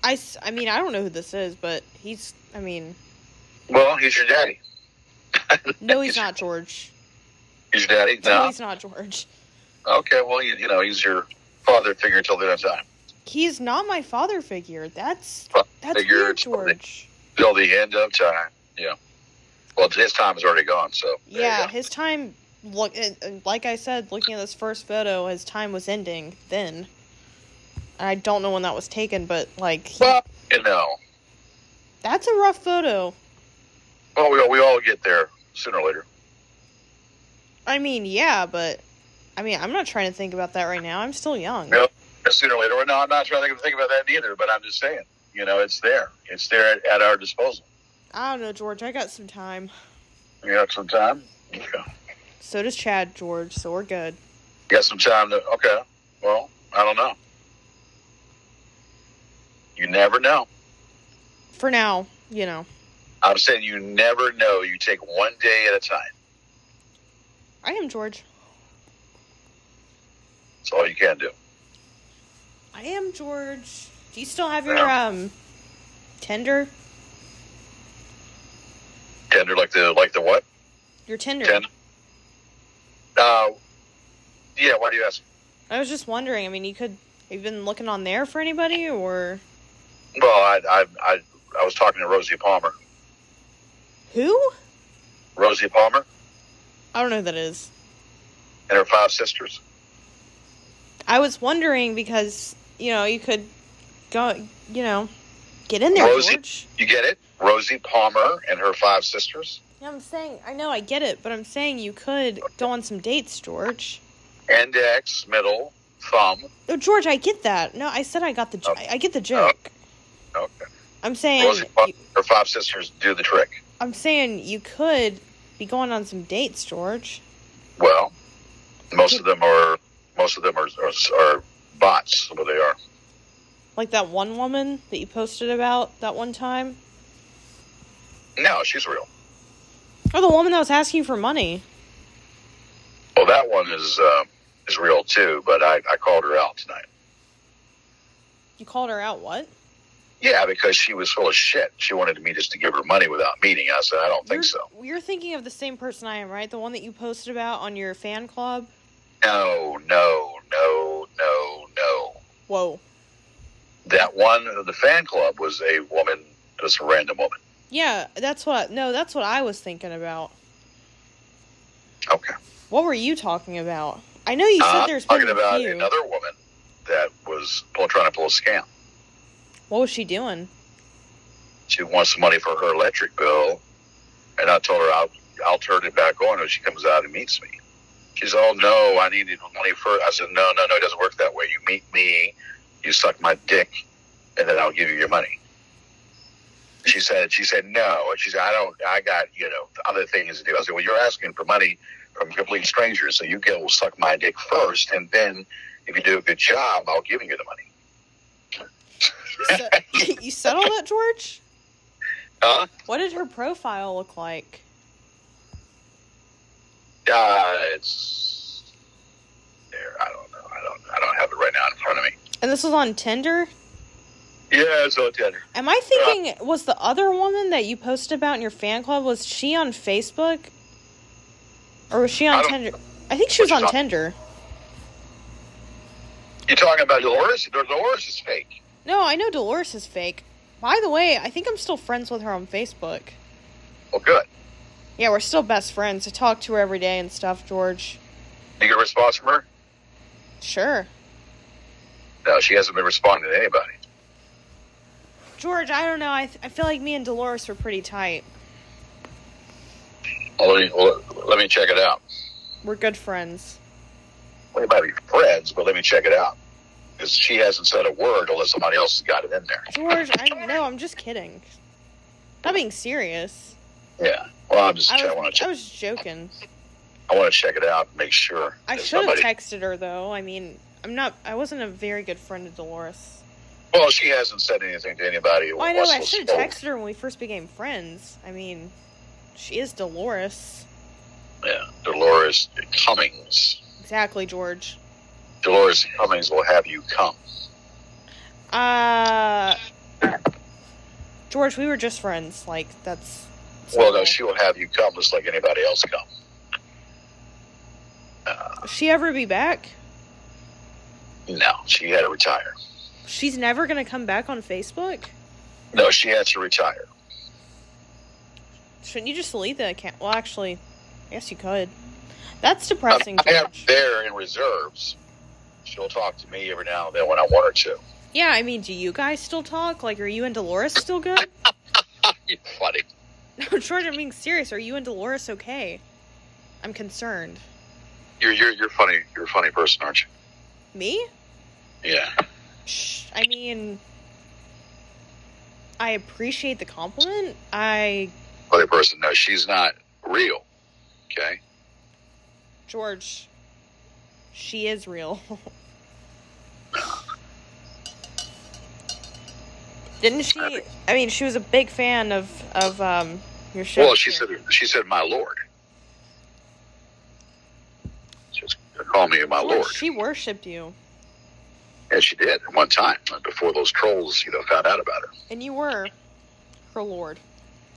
I mean, I don't know who this is, but he's, I mean...
Well, he's your daddy.
No, he's not, George.
He's your daddy?
No, he's not, George.
Okay, well, he's your father figure until the end of time.
He's not my father figure. That's
weird,
George.
Till the end of time, yeah. Well, his time is already gone, so...
Yeah, his time, like I said, looking at this first photo, his time was ending then. I don't know when that was taken, but, like... That's a rough photo.
Well, we all get there sooner or later.
I mean, yeah, but... I mean, I'm not trying to think about that right now. I'm still young.
No, sooner or later. Well, no, I'm not trying to think about that either, but I'm just saying. It's there. It's there at our disposal.
I don't know, George. I got some time.
You got some time? Okay.
So does Chad, George, so we're good.
You got some time to... Okay. Well, I don't know. You never know.
For now,
I'm saying you never know. You take one day at a time.
I am, George.
That's all you can do.
I am, George. Do you still have your, Tinder?
Tinder, like the what?
Your Tinder.
Yeah, why do you ask?
I was just wondering, I mean, have you been looking on there for anybody, or?
Well, I was talking to Rosie Palmer.
Who?
Rosie Palmer.
I don't know who that is.
And her 5 sisters.
I was wondering because, you could go, get in there,
Rosie,
George.
You get it? Rosie Palmer and her 5 sisters.
Yeah, I'm saying, I know, I get it, but I'm saying you could go on some dates, George.
Index, middle, thumb.
Oh, George, I get that. No, I said I got the I get the joke.
Okay.
I'm saying...
Rosie Palmer, her 5 sisters do the trick.
I'm saying you could be going on some dates, George.
Well, most of them are bots, what they are.
Like that one woman that you posted about that one time?
No, she's real.
Or the woman that was asking for money.
Well, that one is real too, but I called her out tonight.
You called her out what?
Yeah, because she was full of shit. She wanted me just to give her money without meeting. I said, I don't think so.
You're thinking of the same person I am, right? The one that you posted about on your fan club?
No.
Whoa.
That one, the fan club, was a woman, just a random woman.
Yeah, that's what I was thinking about.
Okay.
What were you talking about? I know you said there's been a few.
Talking about another woman that was trying to pull a scam.
What was she doing?
She wants some money for her electric bill, and I told her I'll turn it back on when she comes out and meets me. She said, "Oh no, I needed money first." I said, "No, it doesn't work that way. You meet me, you suck my dick, and then I'll give you your money." She said no, and she said, I got other things to do. I said, well, you're asking for money from complete strangers, so you go suck my dick first, and then if you do a good job, I'll give you the money.
You said all that, George?
Huh?
What did her profile look like?
It's there. I don't know. I don't have it right now in front of me.
And this was on Tinder?
Yeah, it's on Tinder.
Am I thinking, was the other woman that you posted about in your fan club, was she on Facebook? Or was she on Tinder? I think she was on Tinder.
You talking about Delores? Delores is fake.
No, I know Delores is fake. By the way, I think I'm still friends with her on Facebook.
Well, good.
Yeah, we're still best friends. I talk to her every day and stuff, George.
You get a response from her?
Sure.
No, she hasn't been responding to anybody.
George, I don't know. I feel like me and Delores were pretty tight.
Well, let me check it out.
We're good friends.
We might be friends, but let me check it out. Because she hasn't said a word unless somebody else has got it in there.
George, I'm just kidding. Not being serious.
Yeah. Well, I
was joking.
I want to check it out and make sure.
I should have texted her, though. I mean, I wasn't a very good friend of Delores.
Well, she hasn't said anything to anybody.
Well, I know, I should have texted her when we first became friends. I mean, she is Delores.
Yeah, Delores Cummings.
Exactly, George.
Delores Cummings will have you come.
George, we were just friends. Like, that's...
Well, no, she will have you come just like anybody else come.
Will she ever be back?
No, she had to retire.
She's never going to come back on Facebook?
No, she had to retire.
Shouldn't you just delete the account? Well, actually, I guess you could. That's depressing, George.
I have there in reserves. She'll talk to me every now and then when I want her to.
Yeah, I mean, do you guys still talk? Like, are you and Delores still good?
You're funny.
No, George, I'm being serious. Are you and Delores okay? I'm concerned.
You're funny. You're a funny person, aren't you?
Me?
Yeah.
I mean, I appreciate the compliment.
Funny person. No, she's not real. Okay?
George, she is real. Didn't she? I mean, she was a big fan of your show.
Well, she said, "My lord." She was calling me my lord.
She worshipped you.
Yeah, she did at one time before those trolls, found out about her.
And you were her lord.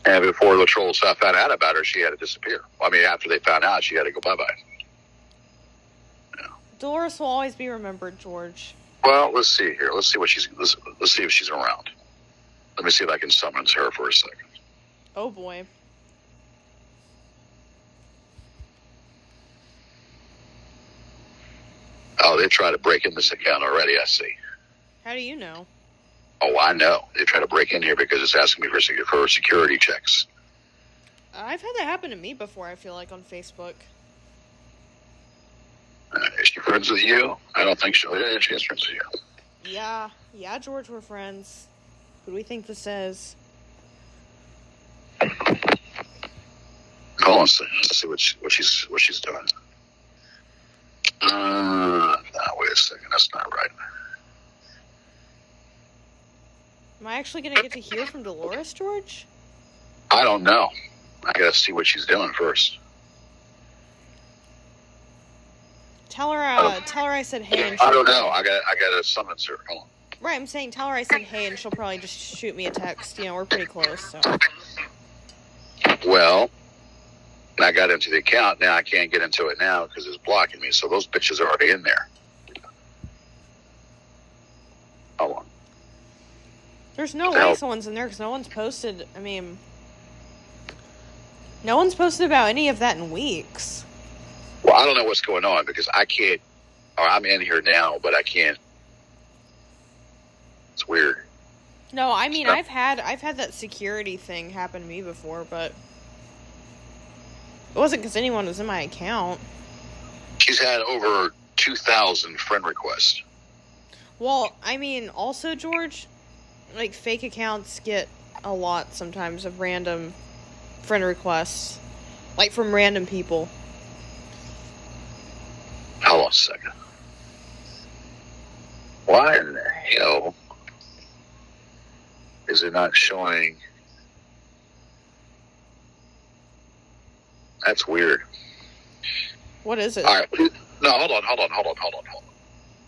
And before the trolls found out about her, she had to disappear. I mean, after they found out, she had to go bye-bye. Yeah.
Delores will always be remembered, George.
Well, let's see here. Let's see if she's around. Let me see if I can summons her for a second.
Oh boy.
Oh, they tried to break in this account already, I see.
How do you know?
Oh, I know. They try to break in here because it's asking me for security checks.
I've had that happen to me before, I feel like, on Facebook.
Is she friends with you? I don't think so. Yeah, she is friends with you.
Yeah, George, we're friends. Who do we think this is?
Hold on a second. Let's see what she's doing. No, wait a second. That's not right.
Am I actually going to get to hear from Delores, George?
I don't know. I got to see what she's doing first.
Tell her I said hey. And
I don't know. I got to summons her. Hold on.
Right, I'm saying tell her I said hey, and she'll probably just shoot me a text. We're pretty close, so.
Well, I got into the account. Now I can't get into it now because it's blocking me. So those bitches are already in there. Hold on.
There's no way someone's in there because no one's posted. I mean, no one's posted about any of that in weeks.
Well, I don't know what's going on because I can't. Or I'm in here now, but I can't. It's weird.
No, I mean I've had that security thing happen to me before, but it wasn't because anyone was in my account.
She's had over 2,000 friend requests.
Well, I mean, also, George, like, fake accounts get a lot sometimes of random friend requests. Like, from random people.
Hold on a second. Why in the hell is it not showing That's weird.
What is it?
All right. No, hold on.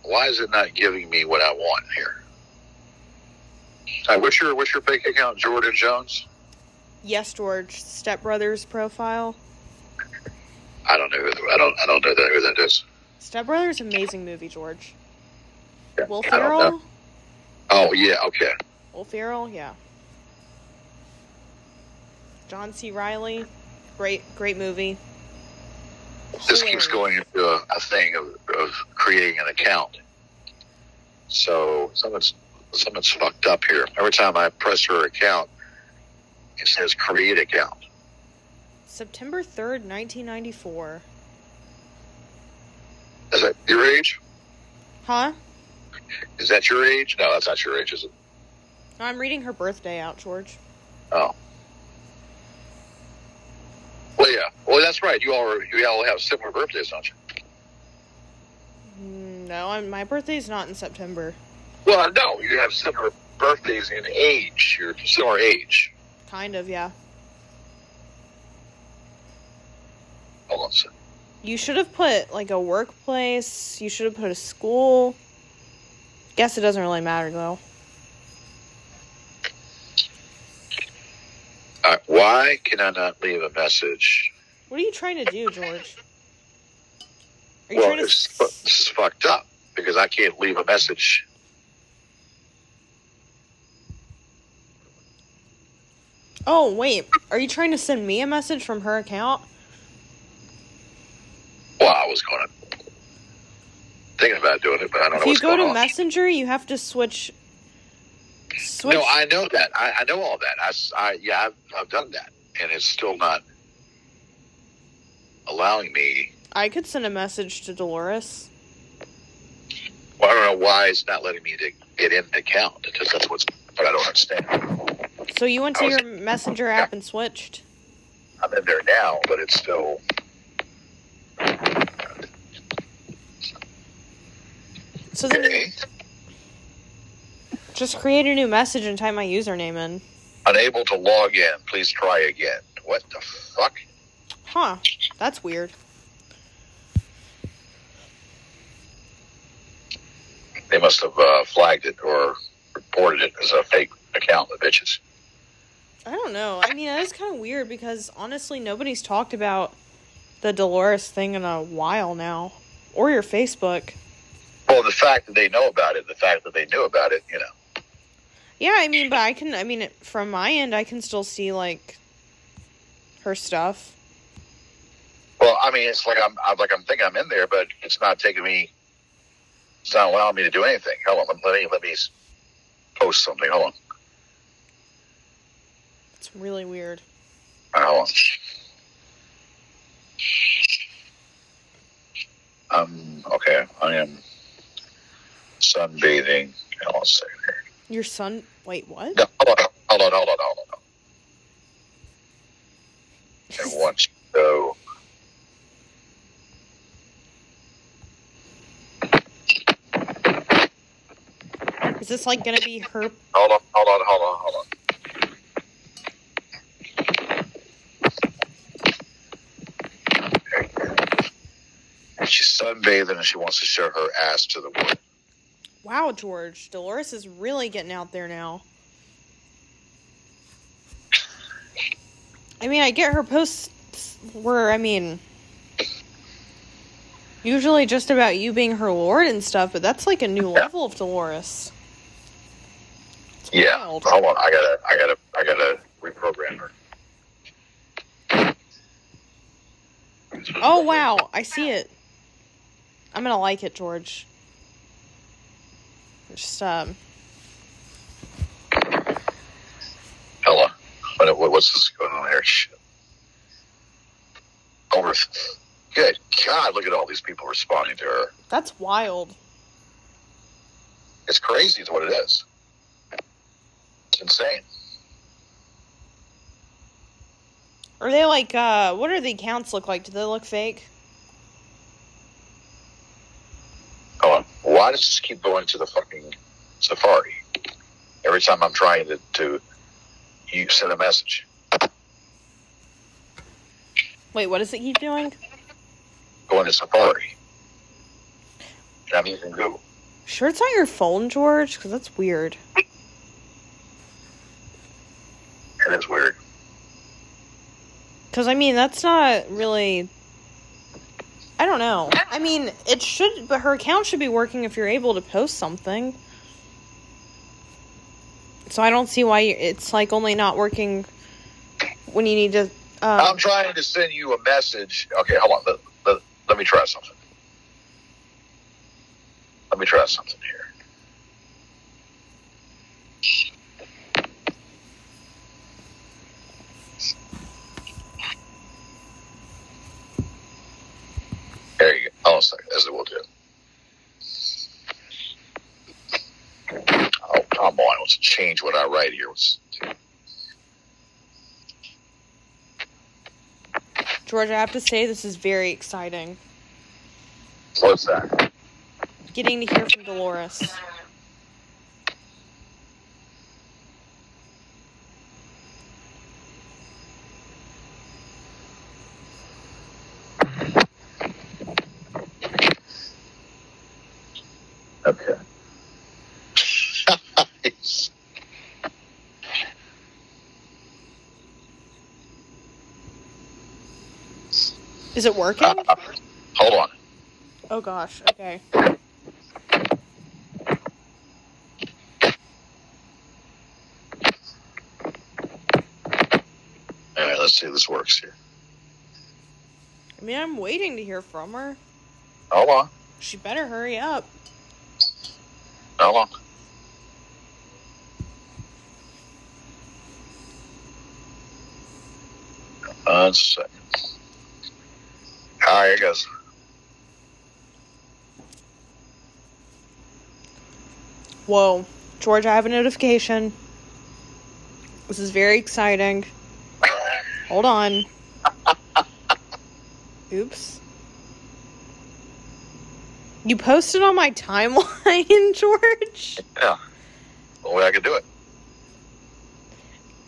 Why is it not giving me what I want here? All right, what's your fake account, Jordan Jones?
Yes, George. Step Brothers profile.
I don't know who that is.
Step Brothers, amazing movie, George.
Yeah,
Will
I don't know.
Ferrell?
Oh yeah, okay.
Will Ferrell, yeah. John C. Reilly, great movie.
This keeps going into a thing of creating an account. So something's fucked up here. Every time I press her account, it says create account.
September 3rd, 1994.
Is that your age?
Huh?
Is that your age? No, that's not your age, is it?
No, I'm reading her birthday out, George.
Oh. Well, yeah. Well, that's right. You all have similar birthdays, don't you?
No, my birthday's not in September.
Well, no. You have similar birthdays in age. You're similar age.
Kind of, yeah.
Hold on a second.
You should have put, like, a workplace. You should have put a school. Guess it doesn't really matter, though.
Why can I not leave a message?
What are you trying to do, George? Are you
Well,
trying to...
this is fucked up because I can't leave a message.
Oh, wait. Are you trying to send me a message from her account?
Well, I was thinking about doing it, but I don't know what's going on.
If you go to Messenger, you have to switch.
No, I know that. I know all that. I've done that, and it's still not allowing me.
I could send a message to Delores.
Well, I don't know why it's not letting me to get in the account. Because that's what I don't understand.
So you went to your Messenger app and switched?
I'm in there now, but it's still.
So then just create a new message and type my username in.
Unable to log in. Please try again. What the fuck?
Huh. That's weird.
They must have flagged it or reported it as a fake account, the bitches.
I don't know. I mean, that is kind of weird because, honestly, nobody's talked about the Delores thing in a while now. Or your Facebook.
Well, the fact that they know about it, the fact that they knew about it, you know.
Yeah, I mean, but from my end, I can still see, like, her stuff.
Well, I mean, it's like I'm thinking I'm in there, but it's not taking me. It's not allowing me to do anything. Hold on, let me post something. Hold on.
It's really weird.
Hold on. Okay. I am sunbathing. Hold on a second here.
Your son? Wait, what?
No, hold on. And once you go.
Is this like gonna be her?
Hold on. She's sunbathing and she wants to show her ass to the world.
Wow, George. Delores is really getting out there now. I mean, I get her posts were, usually just about you being her lord and stuff, but that's like a new level of Delores. It's wild.
Hold on. I gotta reprogram her.
Oh, wow. I see it. I'm gonna like it, George. Just,
Hello. What's this going on here? Shit. Good God, look at all these people responding to her.
That's wild.
It's crazy is what it is. It's insane.
Are they like, what do the accounts look like? Do they look fake?
Hold on. Why does this keep going to the fucking Safari? Every time I'm trying to you send a message.
Wait, what does it keep doing?
Going to Safari. And I'm using Google.
Sure it's not your phone, George? Because that's weird.
It is weird.
Because, I mean, that's not really... I don't know. I mean, it should... But her account should be working if you're able to post something. So I don't see why it's, like, only not working when you need to...
I'm trying to send you a message. Okay, hold on. Let me try something. Let me try something here. There you go. Hold on a second. This is what we'll do. Oh, come on. Let's change what I write here.
George, I have to say this is very exciting.
What's that?
Getting to hear from Delores.
Okay.
Is it working?
Hold on.
Oh gosh, okay.
Alright, let's see if this works here.
I mean, I'm waiting to hear from her.
Hold on.
She better hurry up.
Hold on. One second. Alright, here it goes.
Whoa. George, I have a notification. This is very exciting. Hold on. Oops. You posted on my timeline, George?
Yeah. Well, way I can do it.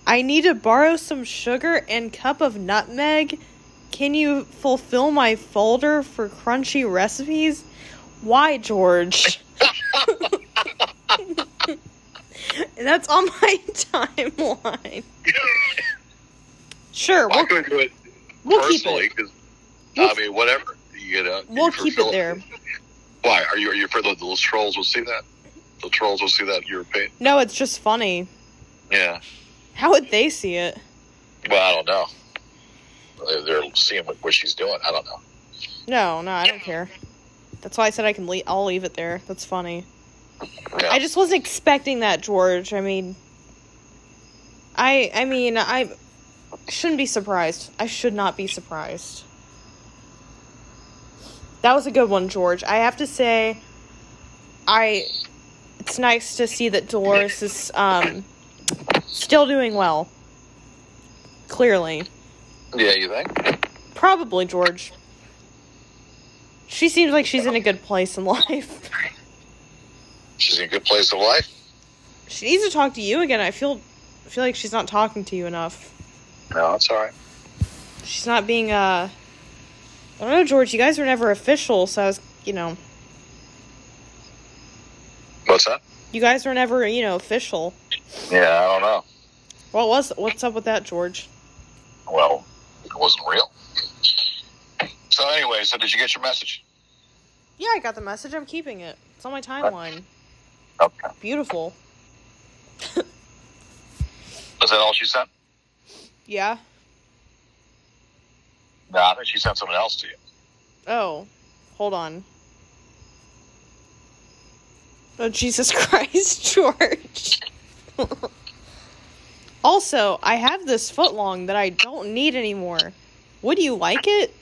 I need to borrow some sugar and cup of nutmeg. Can you fulfill my folder for crunchy recipes? Why, George? That's on my timeline. Sure,
Well, I could do it
we'll
personally,
keep it.
I mean, whatever. You know,
We'll keep it there.
Why? Are you afraid the little trolls will see that? The trolls will see that you're paid?
No, it's just funny.
Yeah.
How would they see it?
Well, I don't know. They're seeing what she's doing. I don't know.
No, I don't care. That's why I said I can I'll leave it there. That's funny.
Yeah.
I just wasn't expecting that, George. I mean, I shouldn't be surprised. I should not be surprised. That was a good one, George. I have to say, it's nice to see that Delores is still doing well. Clearly.
Yeah, you think?
Probably, George. She seems like she's in a good place in life.
She's in a good place in life?
She needs to talk to you again. I feel like she's not talking to you enough.
No, that's all right.
She's not being, I don't know, George, you guys were never official, so I was,
What's that?
You guys were never, official.
Yeah, I don't know.
What's up with that, George?
Well, it wasn't real. So anyway, did you get your message?
Yeah, I got the message. I'm keeping it. It's on my timeline.
Okay.
Beautiful.
Is that all she sent?
Yeah.
No, I think she sent something else to you.
Oh, hold on. Oh, Jesus Christ, George. Also, I have this footlong that I don't need anymore. Would you like it?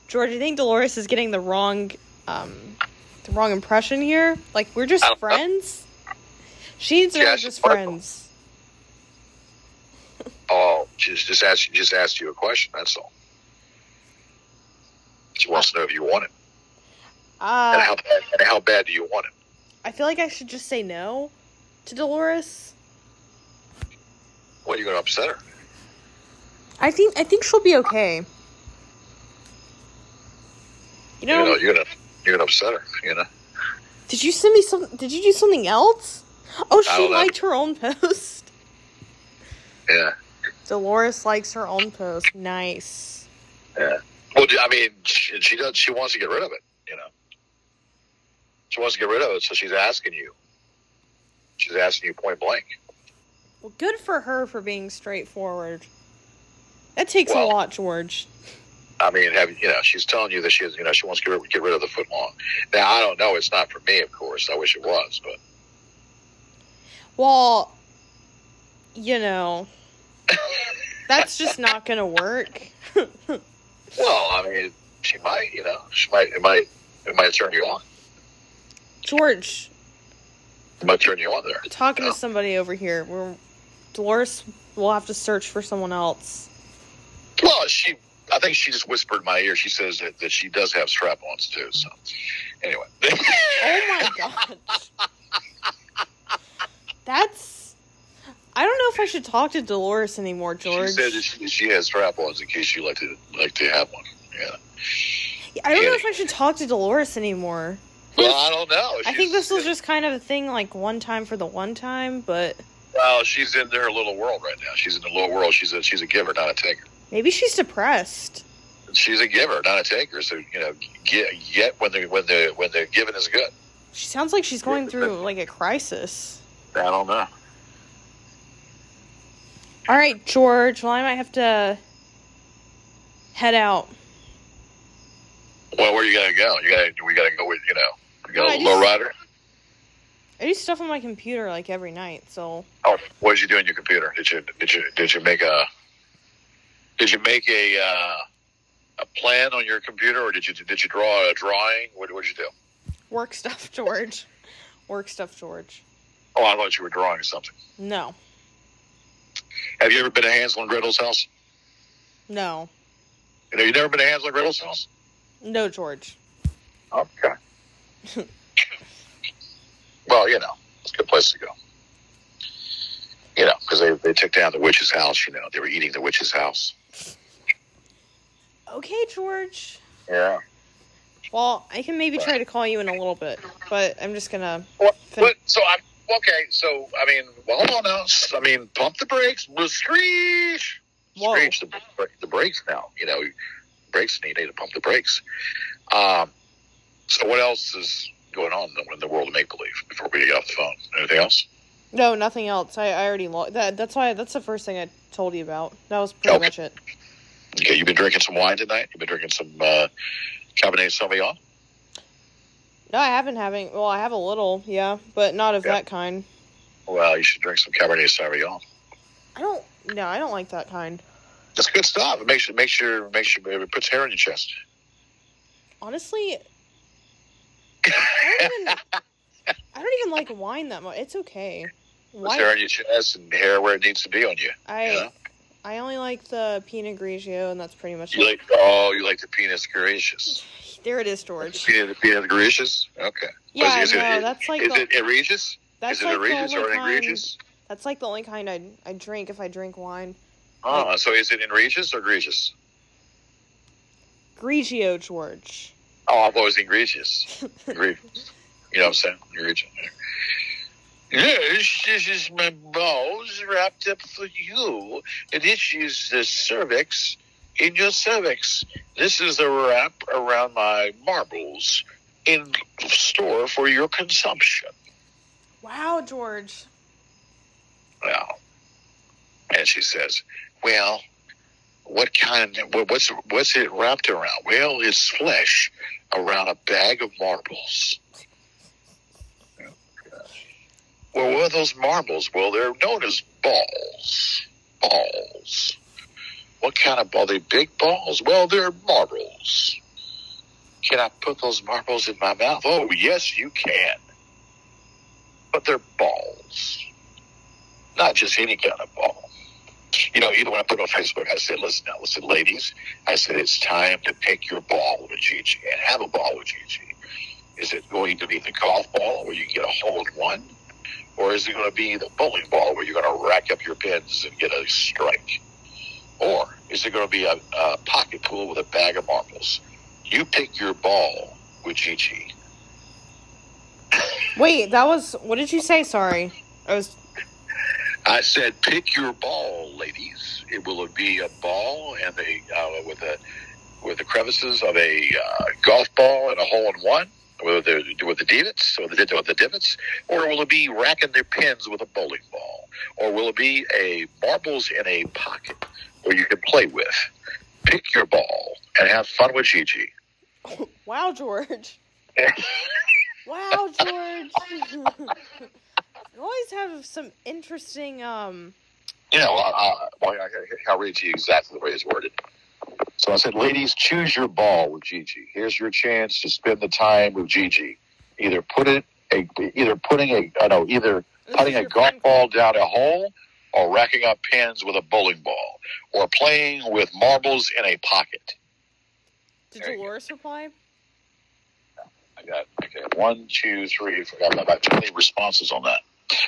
George, I think Delores is getting the wrong impression here. Like, we're just friends. She's just friends.
Oh, just asked you a question. That's all. She wants to know if you want it. And how bad do you want it?
I feel like I should just say no to Delores.
What, are you going to upset her?
I think she'll be okay. You know,
you're gonna upset her.
Did you send me some? Did you do something else? Oh, she
know.
liked her own post.
Yeah.
Delores likes her own post. Nice.
Yeah. Well, I mean, she does. She wants to get rid of it. She wants to get rid of it, so she's asking you. She's asking you point blank.
Well, good for her for being straightforward. That takes a lot, George.
I mean, she's telling you that she wants to get rid of the foot long. Now, I don't know. It's not for me, of course. I wish it was, but.
Well, that's just not going to work.
Well, I mean, she might. It might turn you on.
George.
It might turn you on there.
Talking to somebody over here. Delores will have to search for someone else.
Well, I think she just whispered in my ear. She says that she does have strap-ons too. So, anyway.
Oh my gosh. I don't know if I should talk to Delores anymore, George.
She said that she has strap-ons in case you like to have one. Yeah.
I don't know if I should talk to Delores anymore.
Well, I don't know.
I think this was just kind of a thing, like one time for the one time, but.
Well, she's in her little world right now. She's in the little world. She's a giver, not a taker.
Maybe she's depressed.
She's a giver, not a taker. So get when the giving is good.
She sounds like she's going through like a crisis.
I don't know.
All right, George. Well, I might have to head out.
Well, where you gotta go? We gotta go with You got a low rider.
I do stuff on my computer like every night. So.
Oh, what did you do on your computer? Did you make a plan on your computer, or did you draw a drawing? What did you do?
Work stuff, George. Work stuff, George.
Oh, I thought you were drawing something.
No.
Have you ever been to Hansel and Gretel's house?
No.
Have you never been to Hansel and Gretel's house?
No, George.
Okay. Well, it's a good place to go. Because they took down the witch's house. They were eating the witch's house.
Okay, George.
Yeah.
Well, I can maybe try to call you in a little bit, but I'm just gonna.
So I mean, hold on now. I mean, pump the brakes. Screech. Screech the brakes now. Brakes. You need to pump the brakes. So what else is going on in the world of make believe before we get off the phone? Anything else?
No, nothing else. I already that's the first thing I told you about. That was pretty much it.
Okay, you've been drinking some wine tonight? You've been drinking some Cabernet Sauvignon?
No, I haven't well, I have a little, yeah, but not of that kind.
Well, you should drink some Cabernet Sauvignon.
I don't like that kind.
That's good stuff. It makes it puts hair on your chest.
Honestly, I don't even like wine that much. It's okay.
Puts hair on your chest and hair where it needs to be on you.
I only like the Pinot Grigio, and that's pretty much
it. You like the Pinot Grigio.
There it is, George.
The Pinot Grigio? Okay.
Yeah, that's like...
Is it egregious? Is it egregious or egregious?
That's like the only kind I drink if I drink wine.
Oh, so is it egregious or egregious?
Grigio, George.
Oh, I thought it was egregious. Egregious. You know what I'm saying? Egregious. Yes, this is my balls wrapped up for you. And this is the cervix in your cervix. This is the wrap around my marbles in store for your consumption.
Wow, George.
Well, and she says, well, what's it wrapped around? Well, it's flesh around a bag of marbles. Well, what are those marbles? Well, they're known as balls. Balls. What kind of ball? Are they big balls? Well, they're marbles. Can I put those marbles in my mouth? Oh, yes, you can. But they're balls. Not just any kind of ball. Even when I put it on Facebook, I said, listen, ladies. I said, it's time to pick your ball with Gigi and have a ball with Gigi. Is it going to be the golf ball where you get a hole in one? Or is it going to be the bowling ball where you're going to rack up your pins and get a strike? Or is it going to be a pocket pool with a bag of marbles? You pick your ball with Gigi.
Wait, that was... What did you say? Sorry.
I said, pick your ball, ladies. It will be a ball and with the crevices of a golf ball and a hole in one with the divots or the divots, or will it be racking their pins with a bowling ball, or will it be a marbles in a pocket where you can play with? Pick your ball and have fun with Gigi.
Wow, George. Wow, George. You always have some interesting,
I'll read to you exactly the way it's worded. So I said, ladies, choose your ball with Gigi. Here's your chance to spend the time with Gigi. Either putting a golf ball down a hole, or racking up pins with a bowling ball, or playing with marbles in a pocket.
Did Delores reply?
I got 1, 2, 3, 4, about 20 responses on that.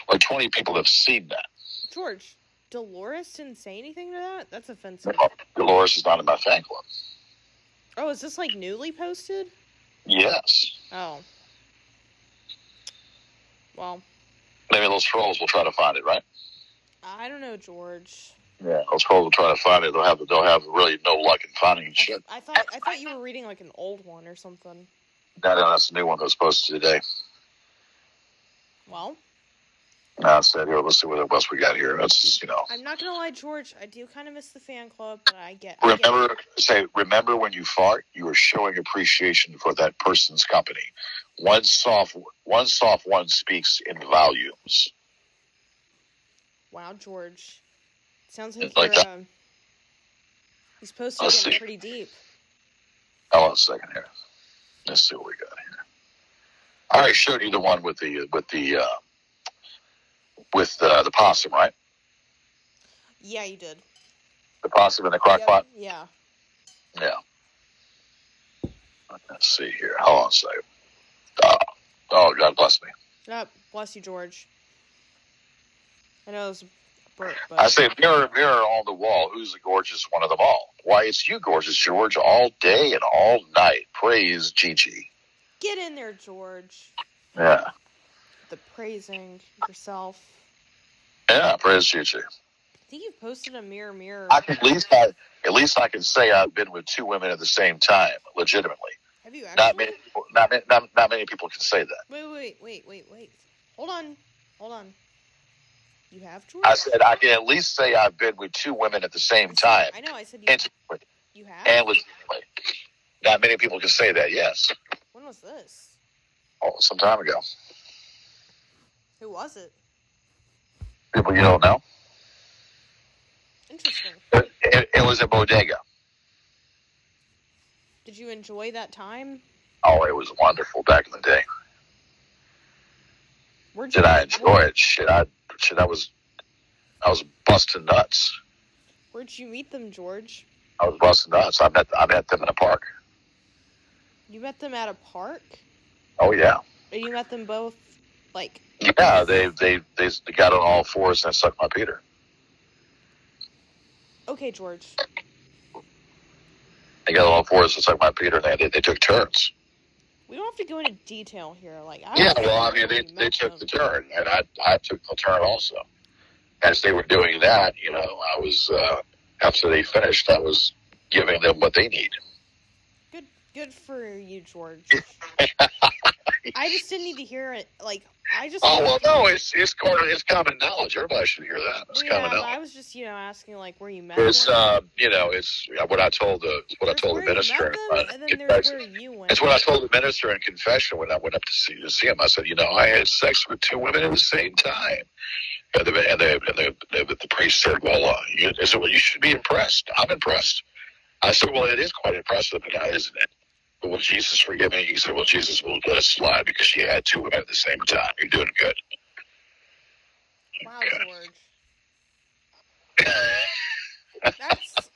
Or 20 people have seen that.
George, Delores didn't say anything to that? That's offensive.
No, Delores is not in my fan club.
Oh, is this like newly posted?
Yes.
Oh. Well.
Maybe those trolls will try to find it, right?
I don't know, George.
Yeah, those trolls will try to find it. They'll have really no luck in finding shit.
I thought you were reading like an old one or something.
No, that's the new one that was posted today.
Well.
No, I said, here, let's see what else we got here. That's just,
I'm not gonna lie, George. I do kind of miss the fan club, but I get.
Remember when you fart, you are showing appreciation for that person's company. One soft one speaks in volumes.
Wow, George. Sounds like
you're.
He's supposed to get pretty deep.
Hold on a second here. Let's see what we got here. I already showed you the one with the possum, right?
Yeah, you did.
The possum in the crock pot?
Yeah.
Yeah. Let's see here. Hold on a second. Oh, God bless me.
Oh, bless you, George. I know it was a burp, but...
I say, mirror, mirror on the wall, who's the gorgeous one of them all? Why, it's you, gorgeous George, all day and all night. Praise Gigi.
Get in there, George.
Yeah.
The praising yourself.
Yeah, praise Gigi.
I think you've posted a mirror.
At least I can say I've been with 2 women at the same time, legitimately.
Have you actually?
Not many people can say that.
Wait. Hold on. You have, George?
I said I can at least say I've been with 2 women at the same time.
I know. I said you have.
And legitimately. Not many people can say that. Yes.
When was this?
Oh, some time ago.
Who was it?
People you don't know.
Interesting.
It was a bodega.
Did you enjoy that time?
Oh, it was wonderful back in the day. Did I enjoy it? Shit, I was busting nuts.
Where'd you meet them, George?
I was busting nuts. I met them in a park.
You met them at a park?
Oh yeah.
Or you met them both, like?
Yeah, they got on all fours and sucked my Peter.
Okay, George.
They got on all fours and sucked my Peter, and they took turns.
We don't have to go into detail here.
They took the turn, and I took the turn also. As they were doing that, I was after they finished, I was giving them what they need.
Good for you, George. I just didn't need to hear it.
It's common knowledge. Everybody should hear that. It's common knowledge.
I was just asking where you met them.
It's it's what I told the minister. It's what I told the minister in confession when I went up to see him. I said, I had sex with 2 women at the same time. And the priest said, well, you should be impressed. I'm impressed. I said, well, it is quite impressive, isn't it? But will Jesus forgive me? He said, well, Jesus will let us slide because she had 2 women at the same time. You're doing good.
Wow, George. That's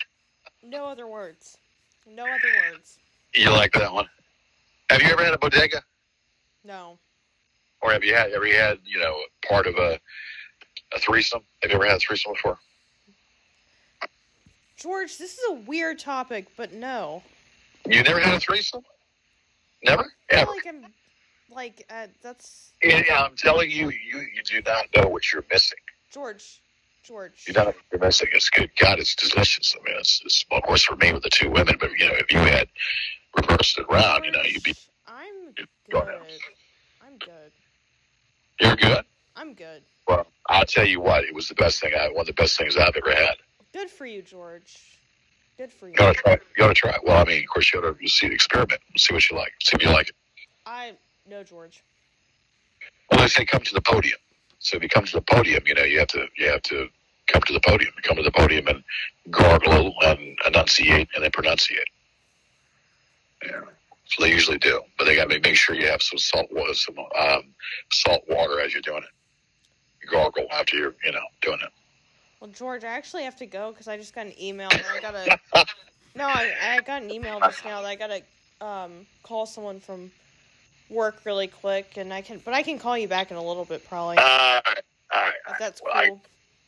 no other words. No other words.
You like that one? Have you ever had a bodega?
No.
Or have you ever had, part of a threesome? Have you ever had a threesome before?
George, this is a weird topic, but no.
You never had a threesome? Never? Ever?
That's...
Yeah, I'm telling you, you do not know what you're missing.
George.
You don't know what you're missing. It's good. God, it's delicious. I mean, it's of course for me with the two women, but, if you had reversed it around,
George,
you'd be...
I'm
Go
good.
ahead.
I'm good.
You're good?
I'm good.
Well, I'll tell you what, it was one of the best things I've ever had.
Good for you, George. Good for you.
You gotta try it. Well, I mean, of course, you gotta see the experiment, see what you like, see if you like it.
No, George.
Well, they say come to the podium. So if you come to the podium, you have to come to the podium. You come to the podium and gargle and enunciate and then pronunciate. Yeah. So they usually do, but they got to make sure you have some salt water as you're doing it. You gargle after you're, doing it.
Well, George, I actually have to go because I just got an email that I gotta. No, I got an email just now that I gotta call someone from work really quick, and I can call you back in a little bit probably.
All right.
If that's
well,
cool.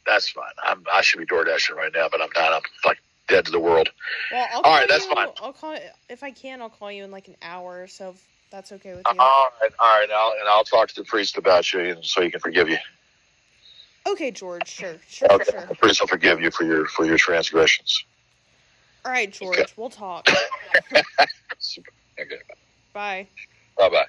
That's fine. I should be door dashing right now, but I'm not. I'm like dead to the world.
Well,
all right, that's fine.
I'll call if I can. I'll call you in like an hour or so. If that's okay with you.
All right. I'll talk to the priest about you, and so he can forgive you.
Okay, George. Sure.
The priest will forgive you for your transgressions.
All right, George. Okay. We'll talk.
Super. Okay.
Bye.
Bye.